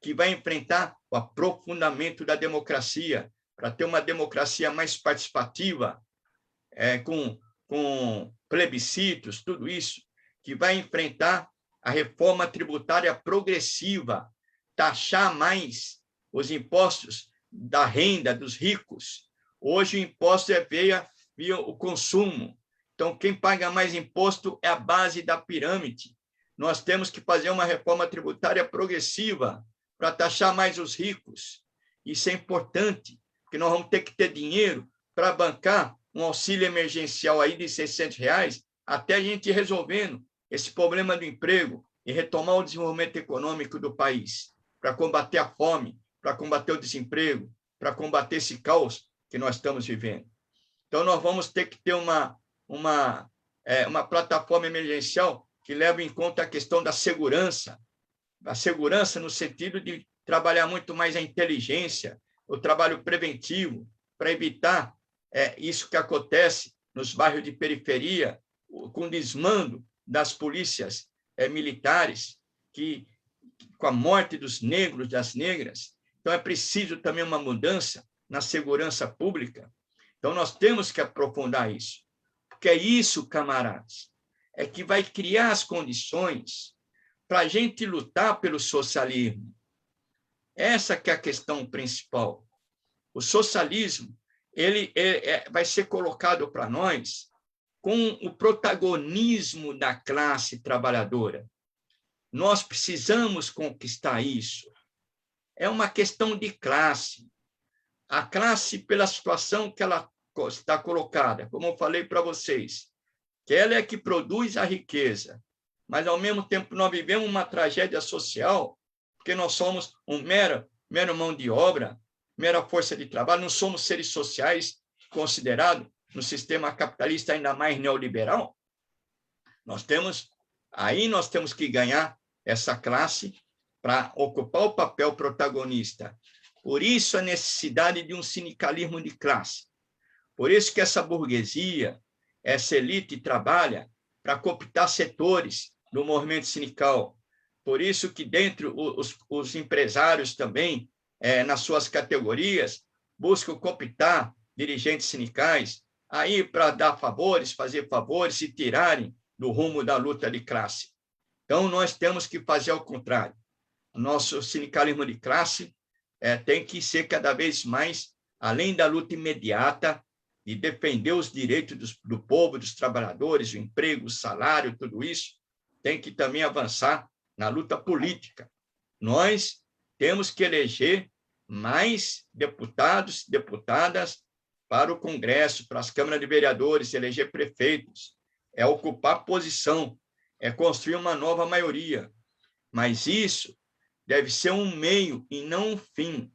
que vai enfrentar o aprofundamento da democracia, para ter uma democracia mais participativa, com plebiscitos, tudo isso, que vai enfrentar a reforma tributária progressiva, taxar mais os impostos da renda dos ricos. Hoje o imposto é via o consumo. Então, quem paga mais imposto é a base da pirâmide. Nós temos que fazer uma reforma tributária progressiva para taxar mais os ricos. Isso é importante, porque nós vamos ter que ter dinheiro para bancar um auxílio emergencial aí de R$600, até a gente ir resolvendo esse problema do emprego e retomar o desenvolvimento econômico do país, para combater a fome, para combater o desemprego, para combater esse caos que nós estamos vivendo. Então, nós vamos ter que ter uma plataforma emergencial que leve em conta a questão da segurança no sentido de trabalhar muito mais a inteligência, o trabalho preventivo, para evitar isso que acontece nos bairros de periferia, com desmando das polícias militares, com a morte dos negros, das negras. Então, é preciso também uma mudança na segurança pública. Então, nós temos que aprofundar isso, porque é isso, camaradas, é que vai criar as condições para a gente lutar pelo socialismo. Essa que é a questão principal. O socialismo ele vai ser colocado para nós com o protagonismo da classe trabalhadora. Nós precisamos conquistar isso. É uma questão de classe. A classe, pela situação que ela está colocada, como eu falei para vocês, que ela é que produz a riqueza, mas, ao mesmo tempo, nós vivemos uma tragédia social, porque nós somos mero mão de obra, mera força de trabalho, não somos seres sociais considerados no sistema capitalista ainda mais neoliberal. Nós temos que ganhar essa classe para ocupar o papel protagonista. Por isso, a necessidade de um sindicalismo de classe. Por isso que essa burguesia, essa elite trabalha para cooptar setores do movimento sindical. Por isso que dentro os empresários também, nas suas categorias, buscam cooptar dirigentes sindicais aí para dar favores, fazer favores e tirarem do rumo da luta de classe. Então, nós temos que fazer ao contrário. O nosso sindicalismo de classe tem que ser cada vez mais, além da luta imediata, de defender os direitos do povo, dos trabalhadores, o emprego, o salário, tudo isso, tem que também avançar na luta política. Nós temos que eleger mais deputados, deputadas para o Congresso, para as câmaras de vereadores, eleger prefeitos, ocupar posição, construir uma nova maioria. Mas isso deve ser um meio e não um fim.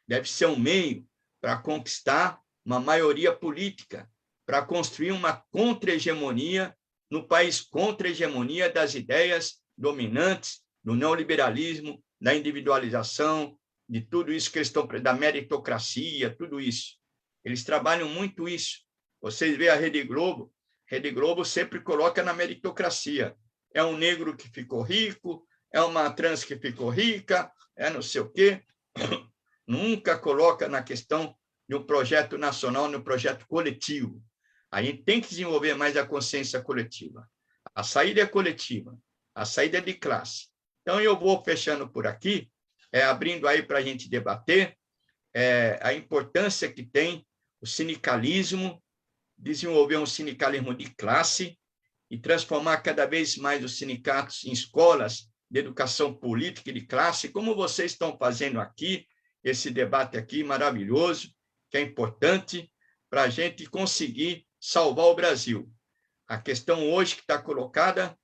Deve ser um meio para conquistar uma maioria política, para construir uma contra-hegemonia no país, contra-hegemonia das ideias dominantes do neoliberalismo, da individualização, de tudo isso que eles estão, da meritocracia, tudo isso. Eles trabalham muito isso. Vocês veem a Rede Globo sempre coloca na meritocracia. É um negro que ficou rico, é uma trans que ficou rica, é não sei o quê, nunca coloca na questão de um projeto nacional, de um projeto coletivo. A gente tem que desenvolver mais a consciência coletiva. A saída é coletiva, a saída é de classe. Então, eu vou fechando por aqui, abrindo aí para a gente debater a importância que tem o sindicalismo, desenvolver um sindicalismo de classe e transformar cada vez mais os sindicatos em escolas de educação política e de classe, como vocês estão fazendo aqui, esse debate aqui maravilhoso, que é importante para a gente conseguir salvar o Brasil. A questão hoje que está colocada,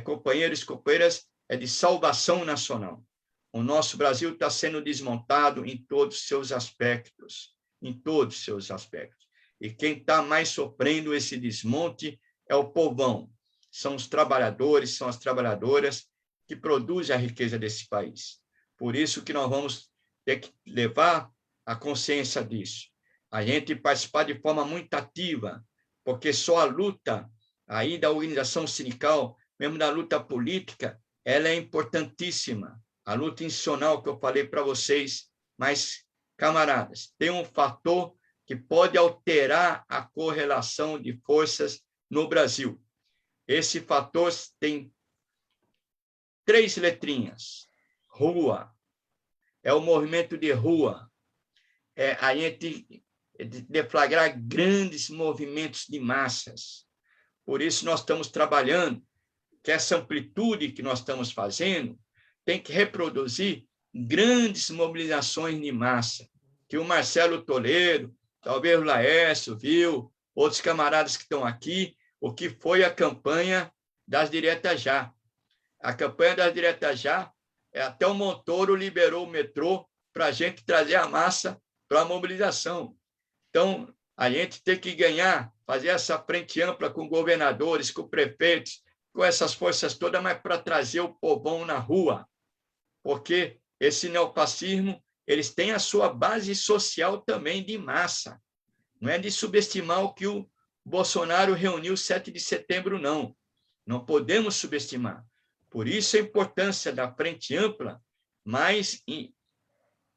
companheiros e companheiras, é de salvação nacional. O nosso Brasil está sendo desmontado em todos os seus aspectos, em todos os seus aspectos. E quem está mais sofrendo esse desmonte é o povão. São os trabalhadores, são as trabalhadoras que produzem a riqueza desse país. Por isso que nós vamos ter que levar a consciência disso. A gente participar de forma muito ativa, porque só a luta aí da organização sindical, mesmo da luta política, ela é importantíssima. A luta institucional que eu falei para vocês, mas, camaradas, tem um fator que pode alterar a correlação de forças no Brasil. Esse fator tem 3 letrinhas. Rua. É o movimento de rua. A gente deflagrar grandes movimentos de massas. Por isso, nós estamos trabalhando que essa amplitude que nós estamos fazendo tem que reproduzir grandes mobilizações de massa, que o Marcelo Toledo, talvez o Laércio, viu, outros camaradas que estão aqui, o que foi a campanha das diretas já. A campanha das diretas já, até o Montoro liberou o metrô para a gente trazer a massa para a mobilização. Então, a gente tem que ganhar, fazer essa frente ampla com governadores, com prefeitos, com essas forças todas, mas para trazer o povão na rua. Porque esse neofascismo, eles têm a sua base social também de massa. Não é de subestimar o que o Bolsonaro reuniu 7 de setembro, não. Não podemos subestimar. Por isso a importância da frente ampla, mas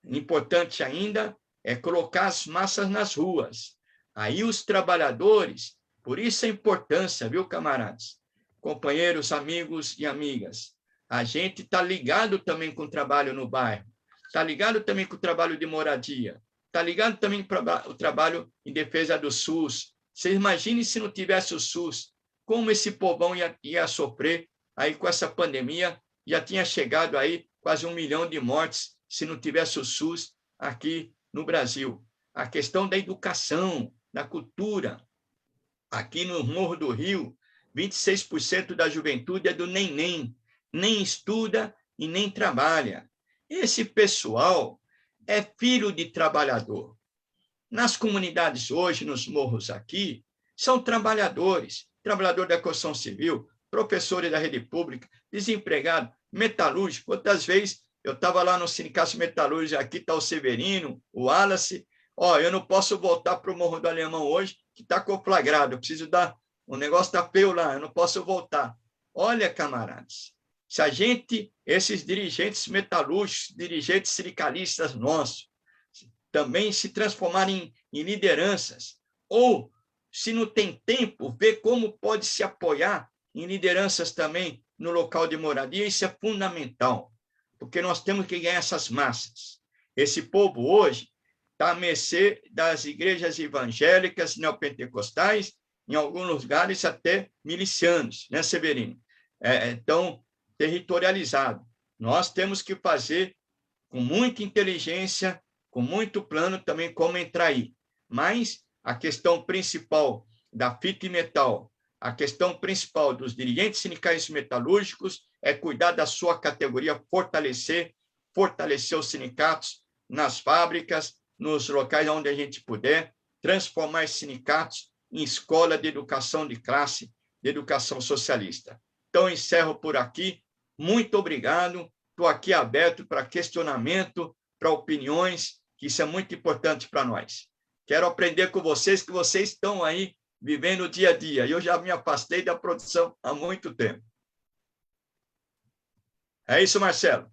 importante ainda é colocar as massas nas ruas. Aí os trabalhadores, por isso a importância, viu, camaradas? Companheiros, amigos e amigas, a gente está ligado também com o trabalho no bairro, está ligado também com o trabalho de moradia, está ligado também com o trabalho em defesa do SUS. Vocês imaginem se não tivesse o SUS, como esse povão ia sofrer aí com essa pandemia, já tinha chegado aí quase 1 milhão de mortes se não tivesse o SUS aqui no Brasil. A questão da educação, da cultura. Aqui no Morro do Rio, 26% da juventude é do nem estuda e nem trabalha. Esse pessoal é filho de trabalhador. Nas comunidades hoje, nos morros aqui, são trabalhadores, trabalhador da construção civil, professores da rede pública, desempregado, metalúrgico. Outras vezes, eu estava lá no Sindicato Metalúrgico, aqui está o Severino, o Wallace. Eu não posso voltar para o Morro do Alemão hoje, que está conflagrado, eu preciso dar... O negócio está feio lá, eu não posso voltar. Olha, camaradas, se a gente, esses dirigentes metalúrgicos, dirigentes sindicalistas nossos, também se transformarem em lideranças, ou, se não tem tempo, ver como pode se apoiar em lideranças também no local de moradia, isso é fundamental, porque nós temos que ganhar essas massas. Esse povo hoje está à mercê das igrejas evangélicas neopentecostais, em alguns lugares até milicianos, né, Severino? Então, territorializado. Nós temos que fazer com muita inteligência, com muito plano também como entrar aí. Mas a questão principal da fita e metal, a questão principal dos dirigentes sindicais metalúrgicos é cuidar da sua categoria, fortalecer os sindicatos nas fábricas, nos locais onde a gente puder, transformar esses sindicatos em escola de educação de classe, de educação socialista. Então, encerro por aqui. Muito obrigado. Estou aqui aberto para questionamento, para opiniões, que isso é muito importante para nós. Quero aprender com vocês, que vocês estão aí vivendo o dia a dia. Eu já me afastei da produção há muito tempo. É isso, Marcelo.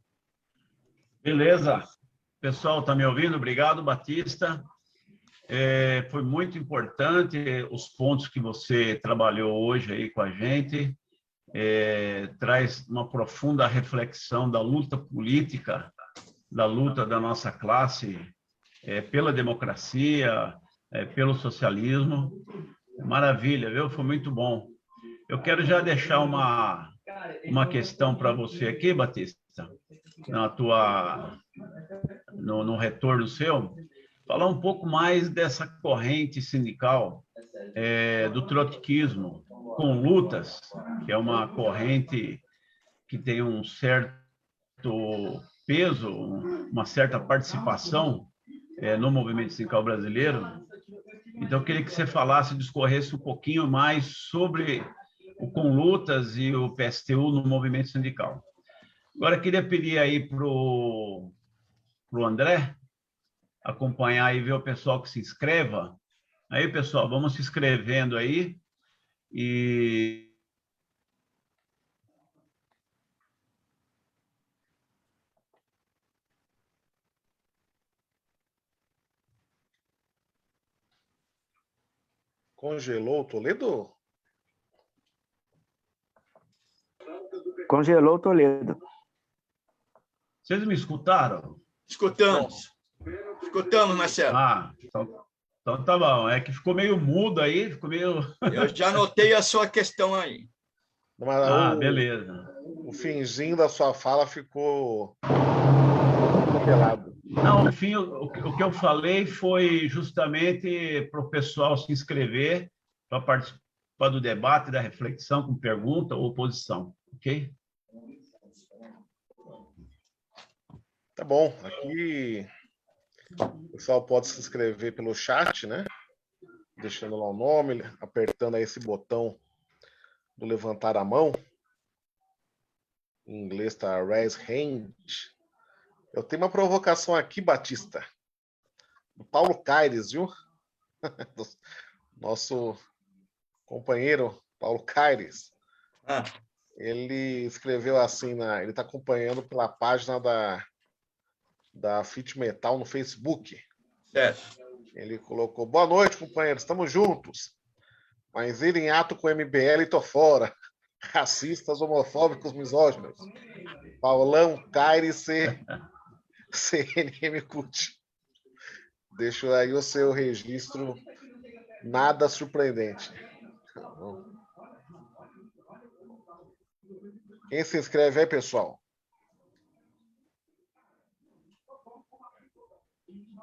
Beleza. Pessoal, está me ouvindo? Obrigado, Batista. Foi muito importante os pontos que você trabalhou hoje aí com a gente. Traz uma profunda reflexão da luta política, da luta da nossa classe pela democracia, pelo socialismo. Maravilha, viu? Foi muito bom. Eu quero já deixar uma questão para você aqui, Batista, no retorno seu, falar um pouco mais dessa corrente sindical do trotskismo, com lutas, que é uma corrente que tem um certo peso, uma certa participação no movimento sindical brasileiro. Então, eu queria que você falasse, discorresse um pouquinho mais sobre o Conlutas e o PSTU no movimento sindical. Agora, eu queria pedir aí para o André acompanhar e ver o pessoal que se inscreva. Aí, pessoal, vamos se inscrevendo aí e... Congelou o Toledo? Congelou o Toledo. Vocês me escutaram? Escutamos. Escutamos, Marcelo. Então tá bom. É que ficou meio mudo aí, ficou meio... Eu já anotei a sua questão aí. Beleza. O finzinho da sua fala ficou congelado. Não, enfim, o que eu falei foi justamente para o pessoal se inscrever para participar do debate, da reflexão com pergunta ou oposição, ok? Tá bom. Aqui o pessoal pode se inscrever pelo chat, né? Deixando lá o nome, apertando aí esse botão do levantar a mão. Em inglês está raise hand. Eu tenho uma provocação aqui, Batista. Do Paulo Caires, viu? Nosso companheiro Paulo Caires. Ele escreveu assim, ele está acompanhando pela página da Fit Metal no Facebook. Certo. Ele colocou: boa noite, companheiros, estamos juntos. Mas ele em ato com MBL e tô fora. Racistas, homofóbicos, misóginos. Paulão Caires CNM CUT. Deixo aí o seu registro, nada surpreendente. Quem se inscreve aí, pessoal?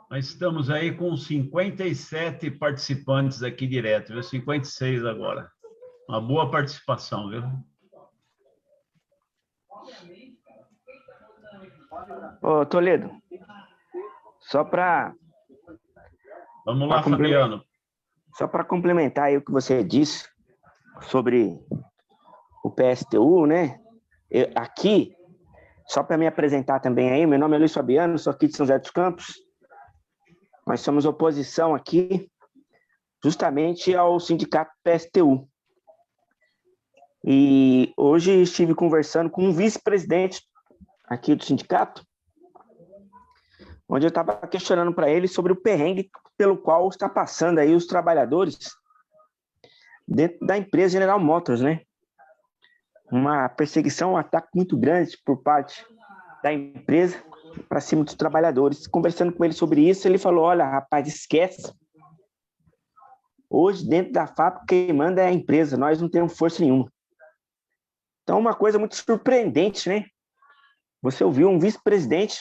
Nós estamos aí com 57 participantes aqui direto, viu? 56 agora. Uma boa participação, viu? Ô, Toledo, só para... Vamos lá, Fabiano. Só para complementar aí o que você disse sobre o PSTU, né? Aqui, só para me apresentar também aí, meu nome é Luiz Fabiano, sou aqui de São José dos Campos. Nós somos oposição aqui justamente ao sindicato PSTU. E hoje estive conversando com um vice-presidente aqui do sindicato, onde eu estava questionando para ele sobre o perrengue pelo qual está passando aí os trabalhadores dentro da empresa General Motors, né? Uma perseguição, um ataque muito grande por parte da empresa para cima dos trabalhadores. Conversando com ele sobre isso, ele falou: olha, rapaz, esquece. Hoje, dentro da fábrica, quem manda é a empresa, nós não temos força nenhuma. Então, uma coisa muito surpreendente, né? Você ouviu um vice-presidente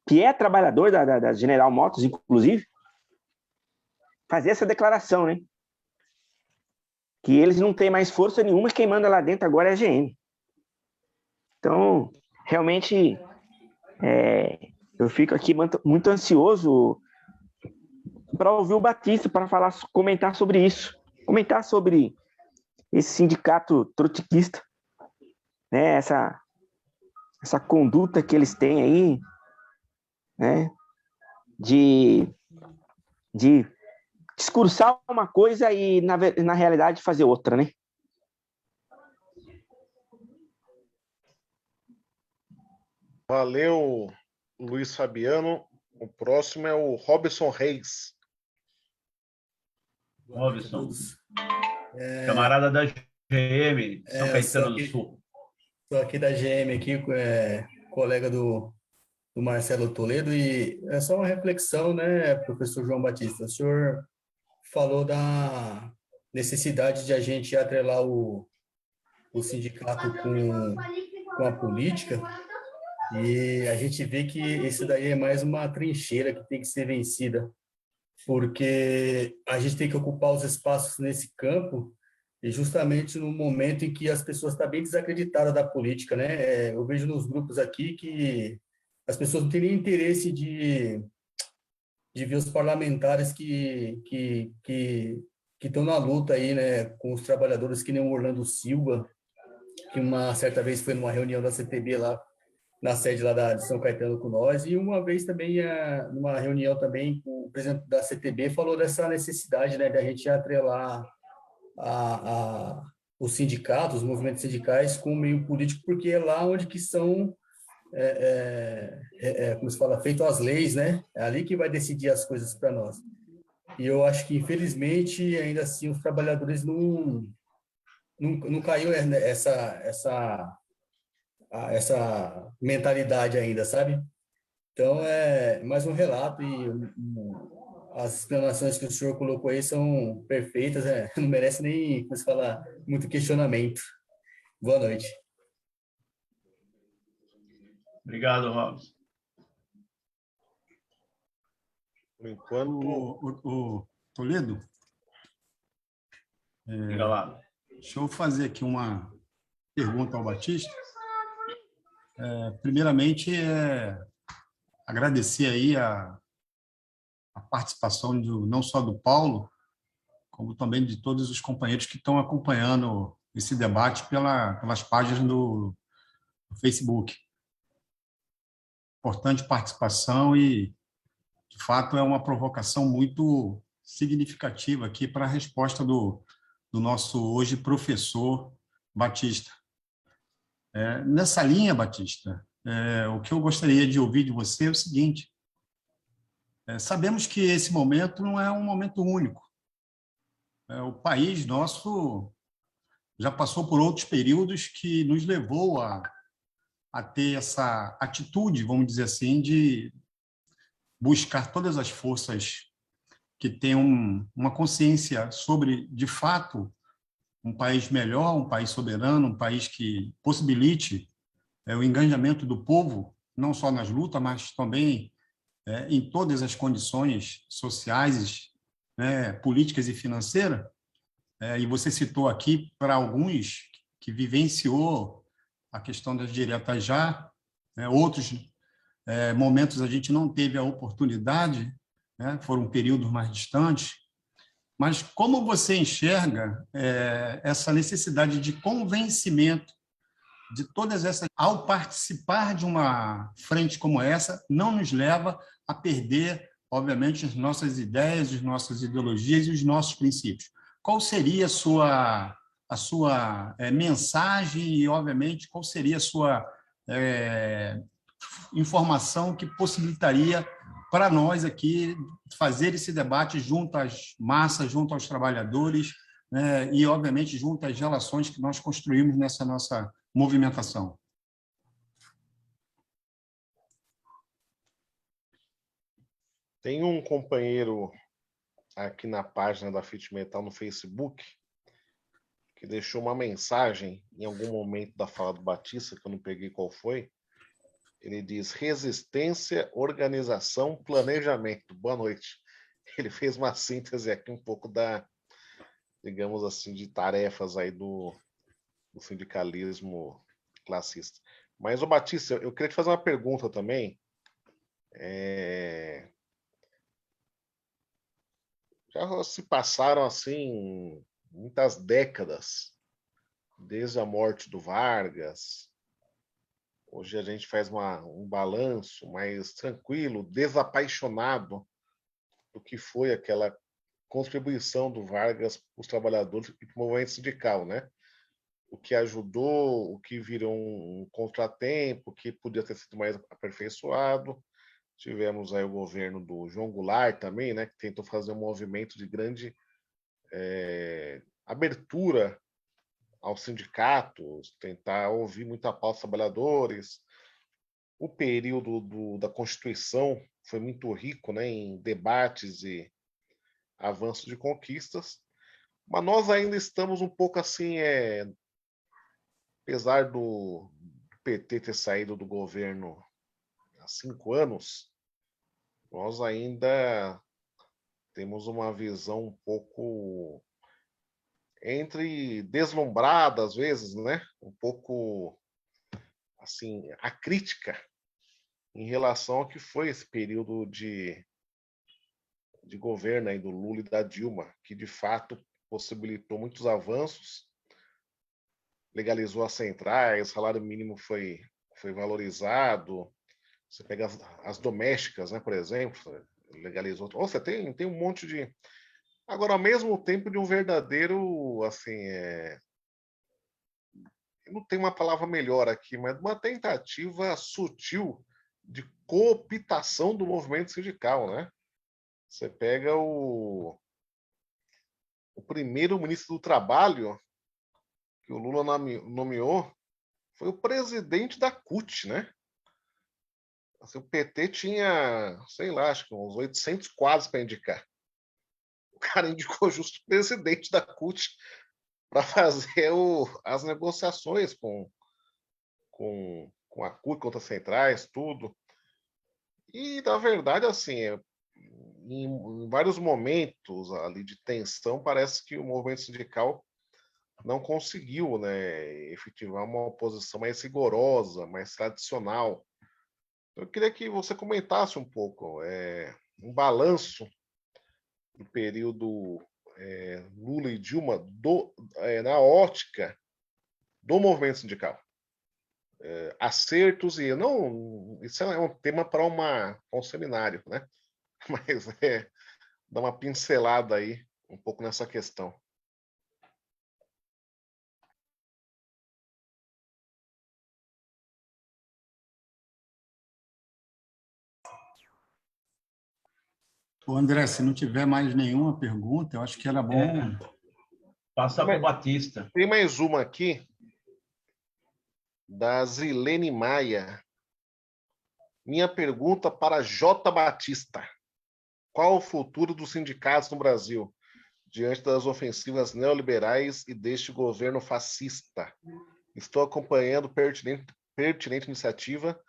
que é trabalhador da General Motors, inclusive, fazer essa declaração, né? Que eles não têm mais força nenhuma, quem manda lá dentro agora é a GM. Então, realmente, eu fico aqui muito ansioso para ouvir o Batista, para comentar sobre isso, comentar sobre esse sindicato trotskista, né? Essa conduta que eles têm aí, né? De discursar uma coisa e, na realidade, fazer outra, né? Valeu, Luiz Fabiano. O próximo é o Robson Reis. Robson, camarada da GM, São Caetano do Sul. Estou aqui da GM, aqui, colega do Marcelo Toledo, e é só uma reflexão, né, professor João Batista? O senhor falou da necessidade de a gente atrelar o sindicato com a política, e a gente vê que isso daí é mais uma trincheira que tem que ser vencida, porque a gente tem que ocupar os espaços nesse campo, e justamente no momento em que as pessoas estão bem desacreditadas da política, né? Eu vejo nos grupos aqui que as pessoas não têm nem interesse de ver os parlamentares que estão na luta aí, né, com os trabalhadores, que nem o Orlando Silva, que uma certa vez foi numa reunião da CTB lá, na sede lá de São Caetano com nós, e uma vez também, numa reunião também com o presidente da CTB, falou dessa necessidade, né, da gente atrelar os sindicatos, os movimentos sindicais com o meio político, porque é lá onde que são, como se fala, feitas as leis, né? É ali que vai decidir as coisas para nós. E eu acho que, infelizmente, ainda assim, os trabalhadores não caiu essa mentalidade ainda, sabe? Então, é mais um relato, e as explanações que o senhor colocou aí são perfeitas, não merece nem, como se fala, muito questionamento. Boa noite. Obrigado, Robson. Por enquanto... O Toledo, Diga lá. deixa eu fazer aqui uma pergunta ao Batista. Primeiramente, agradecer aí a participação não só do Paulo, como também de todos os companheiros que estão acompanhando esse debate pelas páginas do Facebook. Importante participação e, de fato, é uma provocação muito significativa aqui para a resposta do nosso hoje professor Batista. Nessa linha, Batista, o que eu gostaria de ouvir de você é o seguinte: sabemos que esse momento não é um momento único. O país nosso já passou por outros períodos que nos levou a ter essa atitude, vamos dizer assim, de buscar todas as forças que tenham uma consciência sobre, de fato, um país melhor, um país soberano, um país que possibilite o engajamento do povo, não só nas lutas, mas também em todas as condições sociais, políticas e financeiras. E você citou aqui, para alguns que vivenciou a questão das diretas já, outros momentos a gente não teve a oportunidade, foram períodos mais distantes. Mas como você enxerga essa necessidade de convencimento de todas essas, ao participar de uma frente como essa, não nos leva a perder, obviamente, as nossas ideias, as nossas ideologias e os nossos princípios? Qual seria a sua mensagem e, obviamente, qual seria a sua informação que possibilitaria para nós aqui fazer esse debate junto às massas, junto aos trabalhadores, e, obviamente, junto às relações que nós construímos nessa nossa movimentação? Tem um companheiro aqui na página da Fit Metal no Facebook que deixou uma mensagem em algum momento da fala do Batista, que eu não peguei qual foi. Ele diz: resistência, organização, planejamento. Boa noite. Ele fez uma síntese aqui um pouco digamos assim, de tarefas aí do sindicalismo classista. Mas, ô Batista, eu queria te fazer uma pergunta também. Já se passaram, assim, muitas décadas, desde a morte do Vargas. Hoje a gente faz um balanço mais tranquilo, desapaixonado do que foi aquela contribuição do Vargas para os trabalhadores e para o movimento sindical, né? o que ajudou, o que virou um contratempo, o que podia ter sido mais aperfeiçoado. Tivemos aí o governo do João Goulart também, né, que tentou fazer um movimento de grande abertura aos sindicatos, tentar ouvir muita pauta dos trabalhadores. O período da Constituição foi muito rico, né, em debates e avanços de conquistas, mas nós ainda estamos um pouco assim, apesar do PT ter saído do governo há 5 anos, nós ainda temos uma visão um pouco entre deslumbrada, às vezes, né? Um pouco assim, a crítica em relação ao que foi esse período de governo aí do Lula e da Dilma, que de fato possibilitou muitos avanços, legalizou as centrais, o salário mínimo foi valorizado. Você pega as domésticas, né, por exemplo, legalizou. Você tem um monte de. Agora, ao mesmo tempo, de um verdadeiro, assim, não tem uma palavra melhor aqui, mas uma tentativa sutil de cooptação do movimento sindical, né? Você pega o primeiro ministro do Trabalho que o Lula nomeou, foi o presidente da CUT, né? Assim, o PT tinha, sei lá, acho que uns 800 quadros para indicar. O cara indicou justo o presidente da CUT para fazer as negociações com a CUT, contra as centrais, tudo. E, na verdade, assim, em vários momentos ali de tensão, parece que o movimento sindical não conseguiu, né, efetivar uma oposição mais rigorosa, mais tradicional. Eu queria que você comentasse um pouco um balanço do período Lula e Dilma na ótica do movimento sindical. Acertos e não, isso é um tema para um seminário, né? Mas dá uma pincelada aí um pouco nessa questão. Ô, André, se não tiver mais nenhuma pergunta, eu acho que era bom. Passar para o Batista. Tem mais uma aqui, da Zilene Maia. Minha pergunta para J. Batista. Qual o futuro dos sindicatos no Brasil, diante das ofensivas neoliberais e deste governo fascista? Estou acompanhando pertinente iniciativa.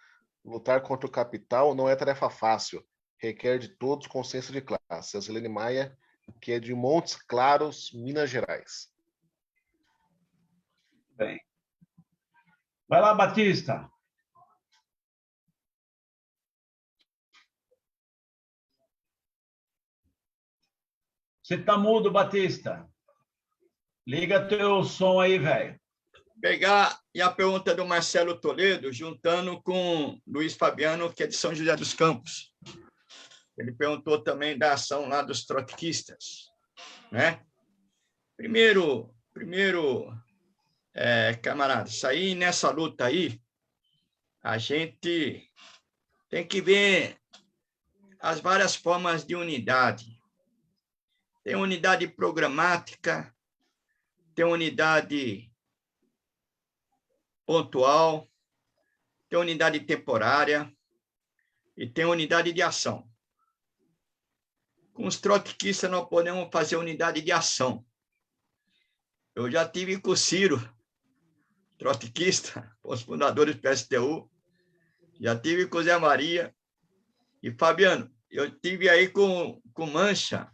Lutar contra o capital não é tarefa fácil. Requer de todos consciência de classe. A Zilene Maia, que é de Montes Claros, Minas Gerais. Bem. Vai lá, Batista. Você tá mudo, Batista. Liga teu som aí, velho. Pegar e a pergunta do Marcelo Toledo, juntando com Luiz Fabiano, que é de São José dos Campos. Ele perguntou também da ação lá dos trotskistas, né? Primeiro, camaradas, aí nessa luta aí, a gente tem que ver as várias formas de unidade. Tem unidade programática, tem unidade pontual, tem unidade temporária e tem unidade de ação. Com os trotskistas, nós podemos fazer unidade de ação. Eu já tive com o Ciro, trotskista, os fundadores do PSTU, já tive com o Zé Maria. E, Fabiano, eu tive aí com o Mancha.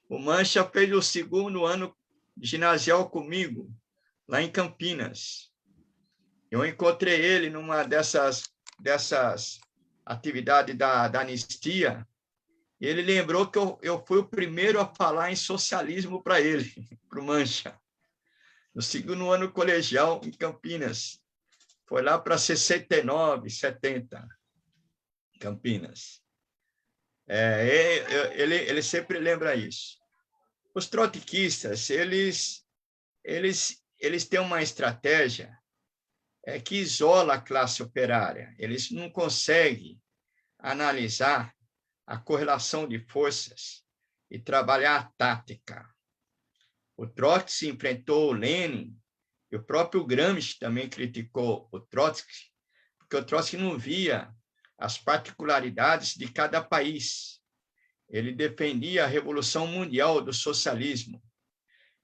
O Mancha fez o 2º ano ginasial comigo, lá em Campinas. Eu encontrei ele numa dessas atividades da anistia. E ele lembrou que eu fui o primeiro a falar em socialismo para ele, para o Mancha. No 2º ano colegial, em Campinas. Foi lá para 69, 70, Campinas. Ele sempre lembra isso. Os trotskistas, eles eles têm uma estratégia que isola a classe operária. Eles não conseguem analisar a correlação de forças e trabalhar a tática. O Trotsky enfrentou o Lenin, e o próprio Gramsci também criticou o Trotsky, porque o Trotsky não via as particularidades de cada país. Ele defendia a revolução mundial do socialismo,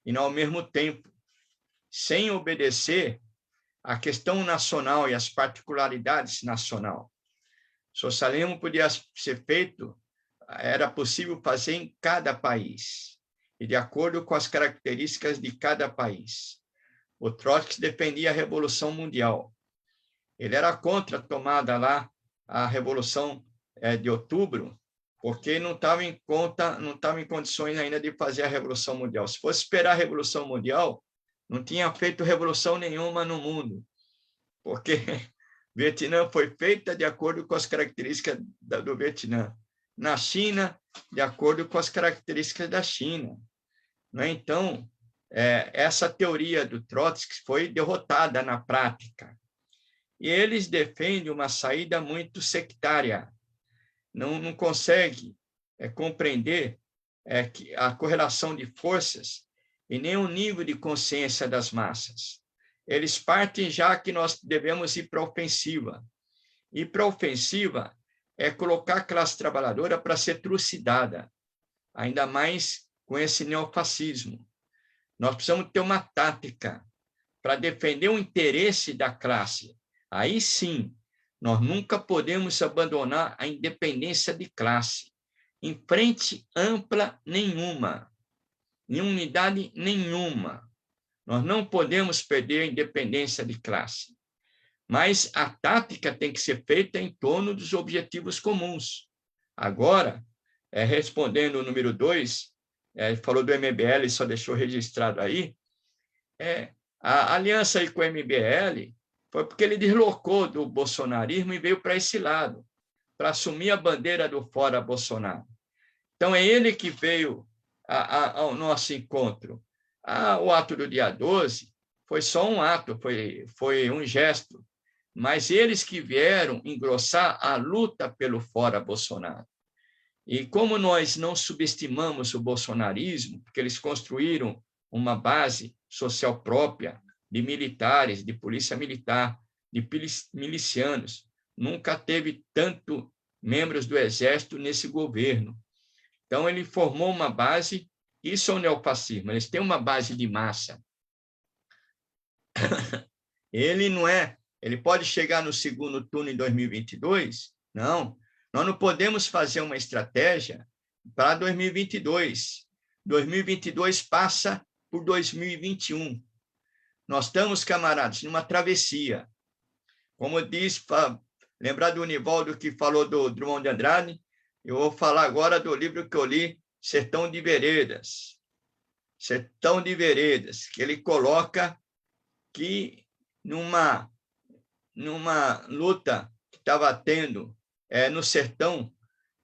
e, ao mesmo tempo, sem obedecer à questão nacional e às particularidades nacional. O socialismo podia ser feito, era possível fazer em cada país, e de acordo com as características de cada país. O Trotsky defendia a Revolução Mundial. Ele era contra a tomada lá, a Revolução de Outubro, porque não estava em condições ainda de fazer a Revolução Mundial. Se fosse esperar a Revolução Mundial, não tinha feito revolução nenhuma no mundo, porque o Vietnã foi feita de acordo com as características do Vietnã. Na China, de acordo com as características da China. Então, essa teoria do Trotsky foi derrotada na prática. E eles defendem uma saída muito sectária. Não consegue compreender que a correlação de forças e nem o nível de consciência das massas. Eles partem já que nós devemos ir para a ofensiva. E para a ofensiva é colocar a classe trabalhadora para ser trucidada, ainda mais com esse neofascismo. Nós precisamos ter uma tática para defender o interesse da classe. Aí sim, nós nunca podemos abandonar a independência de classe, em frente ampla nenhuma, em unidade nenhuma. Nós não podemos perder a independência de classe. Mas a tática tem que ser feita em torno dos objetivos comuns. Agora, respondendo o número 2, falou do MBL, só deixou registrado aí, a aliança aí com o MBL foi porque ele deslocou do bolsonarismo e veio para esse lado, para assumir a bandeira do fora Bolsonaro. Então, é ele que veio ao nosso encontro. O ato do dia 12 foi só um ato, foi um gesto, mas eles que vieram engrossar a luta pelo fora Bolsonaro. E como nós não subestimamos o bolsonarismo, porque eles construíram uma base social própria de militares, de polícia militar, de milicianos, nunca teve tanto membros do exército nesse governo. Então, ele formou uma base, isso é o neofascismo, eles têm uma base de massa. Ele pode chegar no segundo turno em 2022? Não. Nós não podemos fazer uma estratégia para 2022. 2022 passa por 2021. Nós estamos, camaradas, numa travessia. Como diz, lembrar do Nivaldo que falou do Drummond de Andrade, eu vou falar agora do livro que eu li, Sertão de Veredas. Sertão de Veredas, que ele coloca que numa luta que estava tendo no sertão,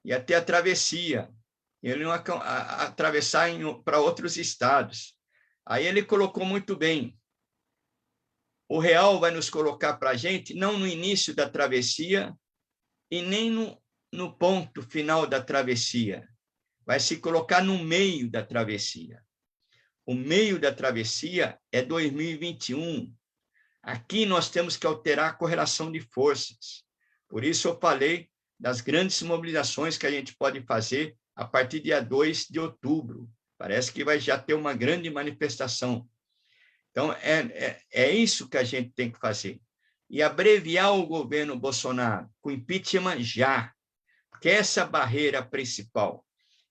ia ter a travessia, ele ia atravessar para outros estados. Aí ele colocou muito bem, o real vai nos colocar para a gente, não no início da travessia e nem no ponto final da travessia, vai se colocar no meio da travessia. O meio da travessia é 2021. Aqui nós temos que alterar a correlação de forças. Por isso eu falei das grandes mobilizações que a gente pode fazer a partir do dia 2 de outubro. Parece que vai já ter uma grande manifestação. Então, é isso que a gente tem que fazer. E abreviar o governo Bolsonaro com impeachment já, porque essa é a barreira principal.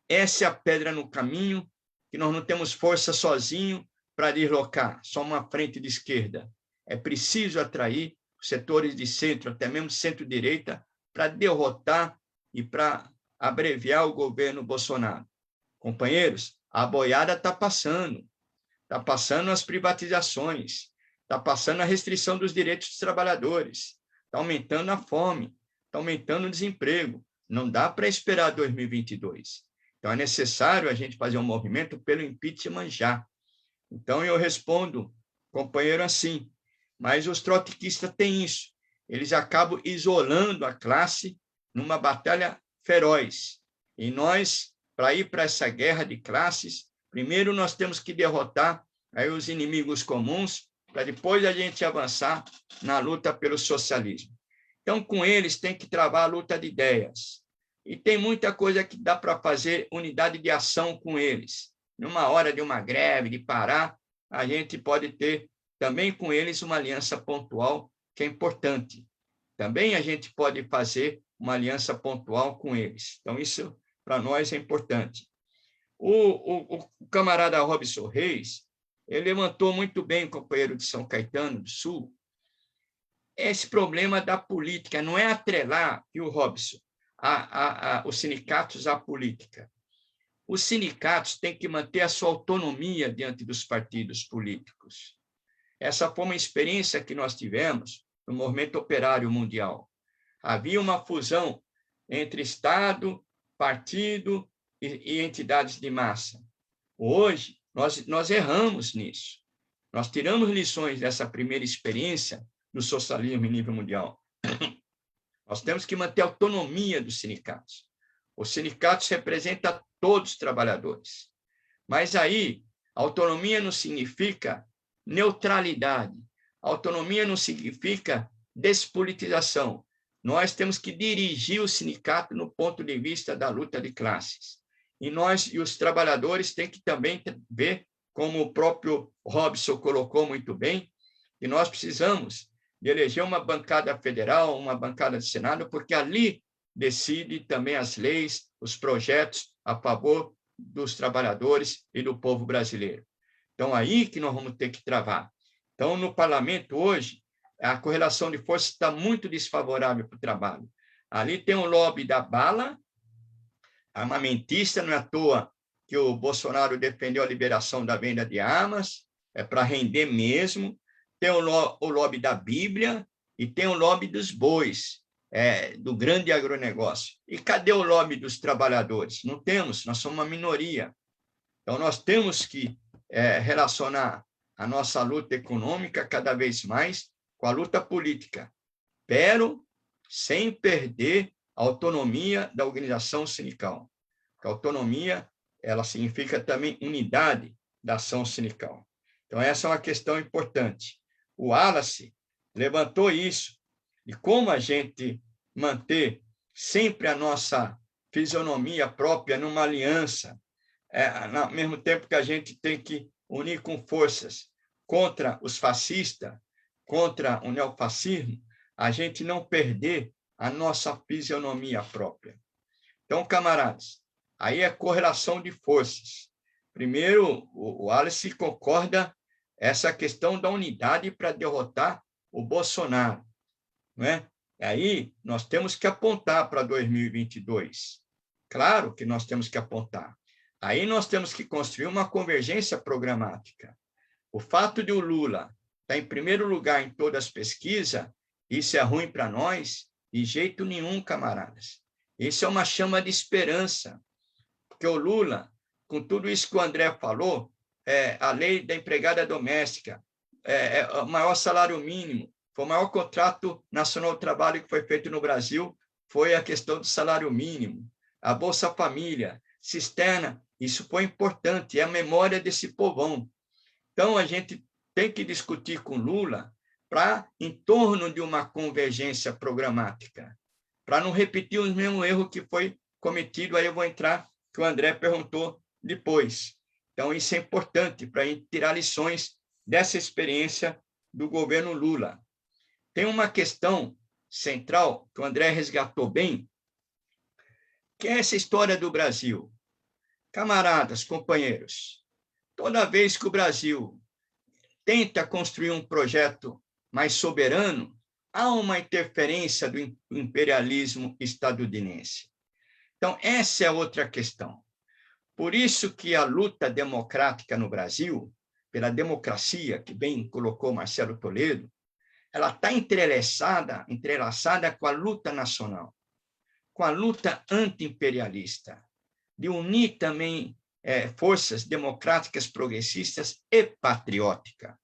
Essa é a pedra no caminho, que nós não temos força sozinho para deslocar, só uma frente de esquerda. É preciso atrair os setores de centro, até mesmo centro-direita, para derrotar e para abreviar o governo Bolsonaro. Companheiros, a boiada está passando as privatizações, está passando a restrição dos direitos dos trabalhadores, está aumentando a fome, está aumentando o desemprego. Não dá para esperar 2022. Então, é necessário a gente fazer um movimento pelo impeachment já. Então, eu respondo companheiro assim. Mas os trotskistas têm isso. Eles acabam isolando a classe numa batalha feroz. E nós, para ir para essa guerra de classes, primeiro nós temos que derrotar aí os inimigos comuns, para depois a gente avançar na luta pelo socialismo. Então, com eles, tem que travar a luta de ideias. E tem muita coisa que dá para fazer unidade de ação com eles. Numa hora de uma greve, de parar, a gente pode ter também com eles uma aliança pontual, que é importante. Também a gente pode fazer uma aliança pontual com eles. Então, isso, para nós, é importante. O camarada Robson Reis, ele levantou muito bem, companheiro de São Caetano do Sul, esse problema da política. Não é atrelar, viu, Robson, os sindicatos à política. Os sindicatos têm que manter a sua autonomia diante dos partidos políticos. Essa foi uma experiência que nós tivemos no movimento operário mundial. Havia uma fusão entre Estado, partido e entidades de massa. Hoje, nós erramos nisso. Nós tiramos lições dessa primeira experiência do socialismo em nível mundial. Nós temos que manter a autonomia dos sindicatos. Os sindicatos representam todos os trabalhadores. Mas aí, autonomia não significa neutralidade. Autonomia não significa despolitização. Nós temos que dirigir o sindicato no ponto de vista da luta de classes. E nós e os trabalhadores têm que também ver, como o próprio Robson colocou muito bem, que nós precisamos de eleger uma bancada federal, uma bancada de Senado, porque ali decide também as leis, os projetos a favor dos trabalhadores e do povo brasileiro. Então, aí que nós vamos ter que travar. Então, no parlamento hoje, a correlação de forças está muito desfavorável para o trabalho. Ali tem o lobby da bala, armamentista, não é à toa que o Bolsonaro defendeu a liberação da venda de armas, é para render mesmo. Tem o lobby da Bíblia e tem o lobby dos bois, do grande agronegócio. E cadê o lobby dos trabalhadores? Não temos, nós somos uma minoria. Então, nós temos que relacionar a nossa luta econômica cada vez mais com a luta política, pero sem perder a autonomia da organização sindical. Porque a autonomia, ela significa também unidade da ação sindical. Então, essa é uma questão importante. O Wallace levantou isso, de como a gente manter sempre a nossa fisionomia própria numa aliança, ao mesmo tempo que a gente tem que unir com forças contra os fascistas, contra o neofascismo, a gente não perder a nossa fisionomia própria. Então, camaradas, aí é correlação de forças. Primeiro, o Wallace concorda essa questão da unidade para derrotar o Bolsonaro, não é? Aí nós temos que apontar para 2022. Claro que nós temos que apontar. Aí nós temos que construir uma convergência programática. O fato de o Lula estar em primeiro lugar em todas as pesquisas, isso é ruim para nós? De jeito nenhum, camaradas. Isso é uma chama de esperança. Porque o Lula, com tudo isso que o André falou, a lei da empregada doméstica, o maior salário mínimo, foi o maior contrato nacional de trabalho que foi feito no Brasil, foi a questão do salário mínimo. A Bolsa Família, cisterna, isso foi importante, é a memória desse povão. Então, a gente tem que discutir com Lula em torno de uma convergência programática, para não repetir o mesmo erro que foi cometido, aí eu vou entrar, que o André perguntou depois. Então, isso é importante para a gente tirar lições dessa experiência do governo Lula. Tem uma questão central que o André resgatou bem, que é essa história do Brasil. Camaradas, companheiros, toda vez que o Brasil tenta construir um projeto mais soberano, há uma interferência do imperialismo estadunidense. Então, essa é outra questão. Por isso que a luta democrática no Brasil, pela democracia, que bem colocou Marcelo Toledo, ela está entrelaçada com a luta nacional, com a luta anti-imperialista, de unir também forças democráticas progressistas e patrióticas.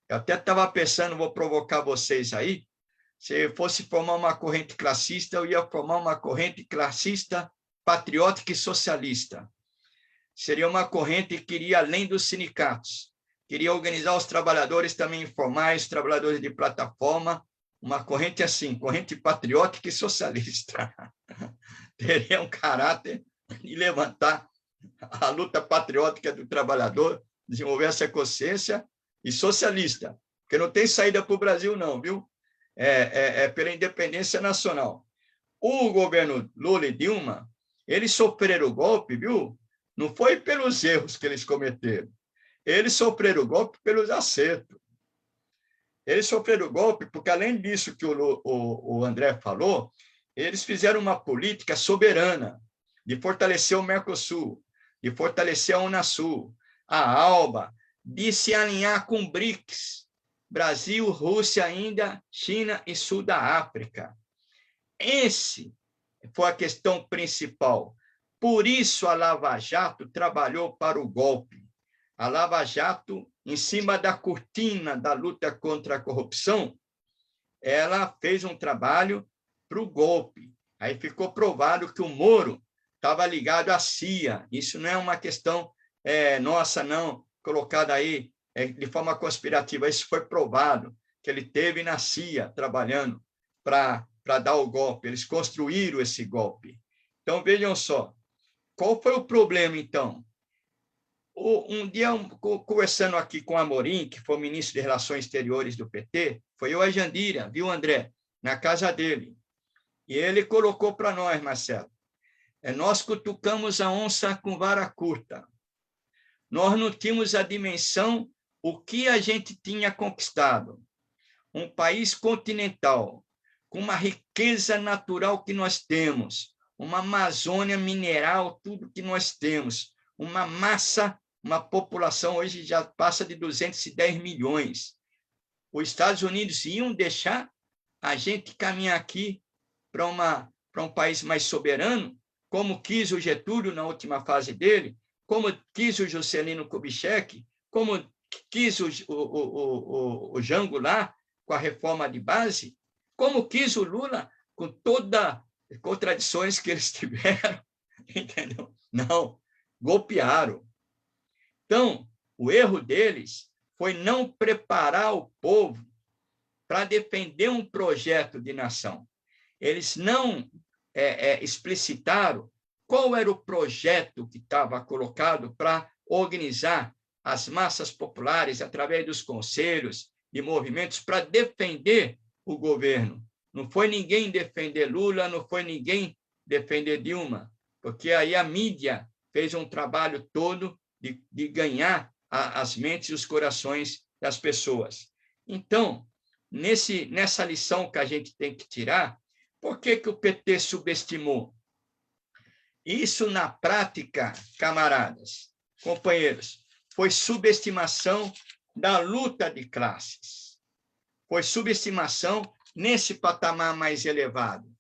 Eu até estava pensando, vou provocar vocês aí, se fosse formar uma corrente classista, eu ia formar uma corrente classista, patriótica e socialista. Seria uma corrente que iria além dos sindicatos, queria organizar os trabalhadores também informais, os trabalhadores de plataforma, uma corrente assim, corrente patriótica e socialista. Teria um caráter de levantar a luta patriótica do trabalhador, desenvolver essa consciência, e socialista, porque não tem saída para o Brasil, não, viu? É pela independência nacional. O governo Lula e Dilma, eles sofreram o golpe, viu? Não foi pelos erros que eles cometeram. Eles sofreram o golpe pelos acertos. Eles sofreram o golpe porque, além disso que o André falou, eles fizeram uma política soberana de fortalecer o Mercosul, de fortalecer a Unasul, a ALBA, de se alinhar com o BRICS, Brasil, Rússia, Índia, China e Sul da África. Esse foi a questão principal. Por isso a Lava Jato trabalhou para o golpe. A Lava Jato, em cima da cortina da luta contra a corrupção, ela fez um trabalho para o golpe. Aí ficou provado que o Moro estava ligado à CIA. Isso não é uma questão nossa, não, colocada aí de forma conspirativa. Isso foi provado, que ele teve na CIA trabalhando para dar o golpe. Eles construíram esse golpe. Então, vejam só. Qual foi o problema, então? Um dia, conversando aqui com o Amorim, que foi o ministro de Relações Exteriores do PT, foi eu a Jandira, viu, André? Na casa dele. E ele colocou para nós, Marcelo, nós cutucamos a onça com vara curta. Nós não tínhamos a dimensão o que a gente tinha conquistado. Um país continental, com uma riqueza natural que nós temos, uma Amazônia mineral, tudo que nós temos, uma massa, uma população hoje já passa de 210 milhões. Os Estados Unidos iam deixar a gente caminhar aqui para um país mais soberano, como quis o Getúlio na última fase dele, como quis o Juscelino Kubitschek, como quis o Jango lá, com a reforma de base, como quis o Lula, com todas as contradições que eles tiveram, entendeu? Não, golpearam. Então, o erro deles foi não preparar o povo para defender um projeto de nação. Eles não explicitaram qual era o projeto que estava colocado para organizar as massas populares através dos conselhos e movimentos para defender o governo. Não foi ninguém defender Lula, não foi ninguém defender Dilma, porque aí a mídia fez um trabalho todo de ganhar as mentes e os corações das pessoas. Então, nessa lição que a gente tem que tirar, por que o PT subestimou? Isso, na prática, camaradas, companheiros, foi subestimação da luta de classes. Foi subestimação nesse patamar mais elevado.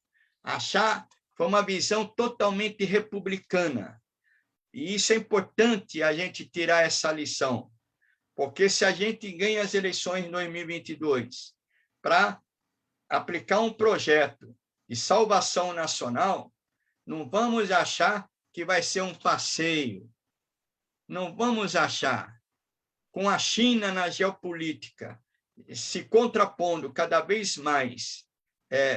Foi uma visão totalmente republicana. E isso é importante a gente tirar essa lição, porque se a gente ganha as eleições em 2022 para aplicar um projeto de salvação nacional, não vamos achar que vai ser um passeio. Não vamos achar, com a China na geopolítica, se contrapondo cada vez mais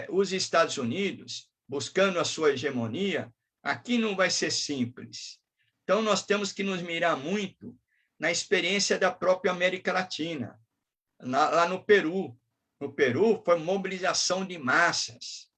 os Estados Unidos, buscando a sua hegemonia, aqui não vai ser simples. Então, nós temos que nos mirar muito na experiência da própria América Latina, lá no Peru. No Peru, foi mobilização de massas.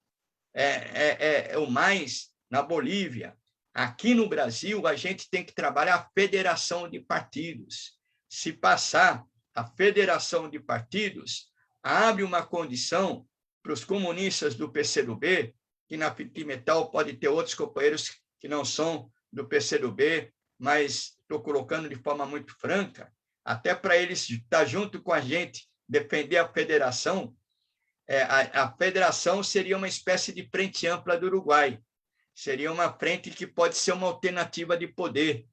O mais na Bolívia. Aqui no Brasil, a gente tem que trabalhar a federação de partidos. Se passar a federação de partidos, abre uma condição para os comunistas do PCdoB, que na Fitimetal pode ter outros companheiros que não são do PCdoB, mas estou colocando de forma muito franca, até para eles estar junto com a gente, defender a federação. A federação seria uma espécie de frente ampla do Uruguai. Seria uma frente que pode ser uma alternativa de poder,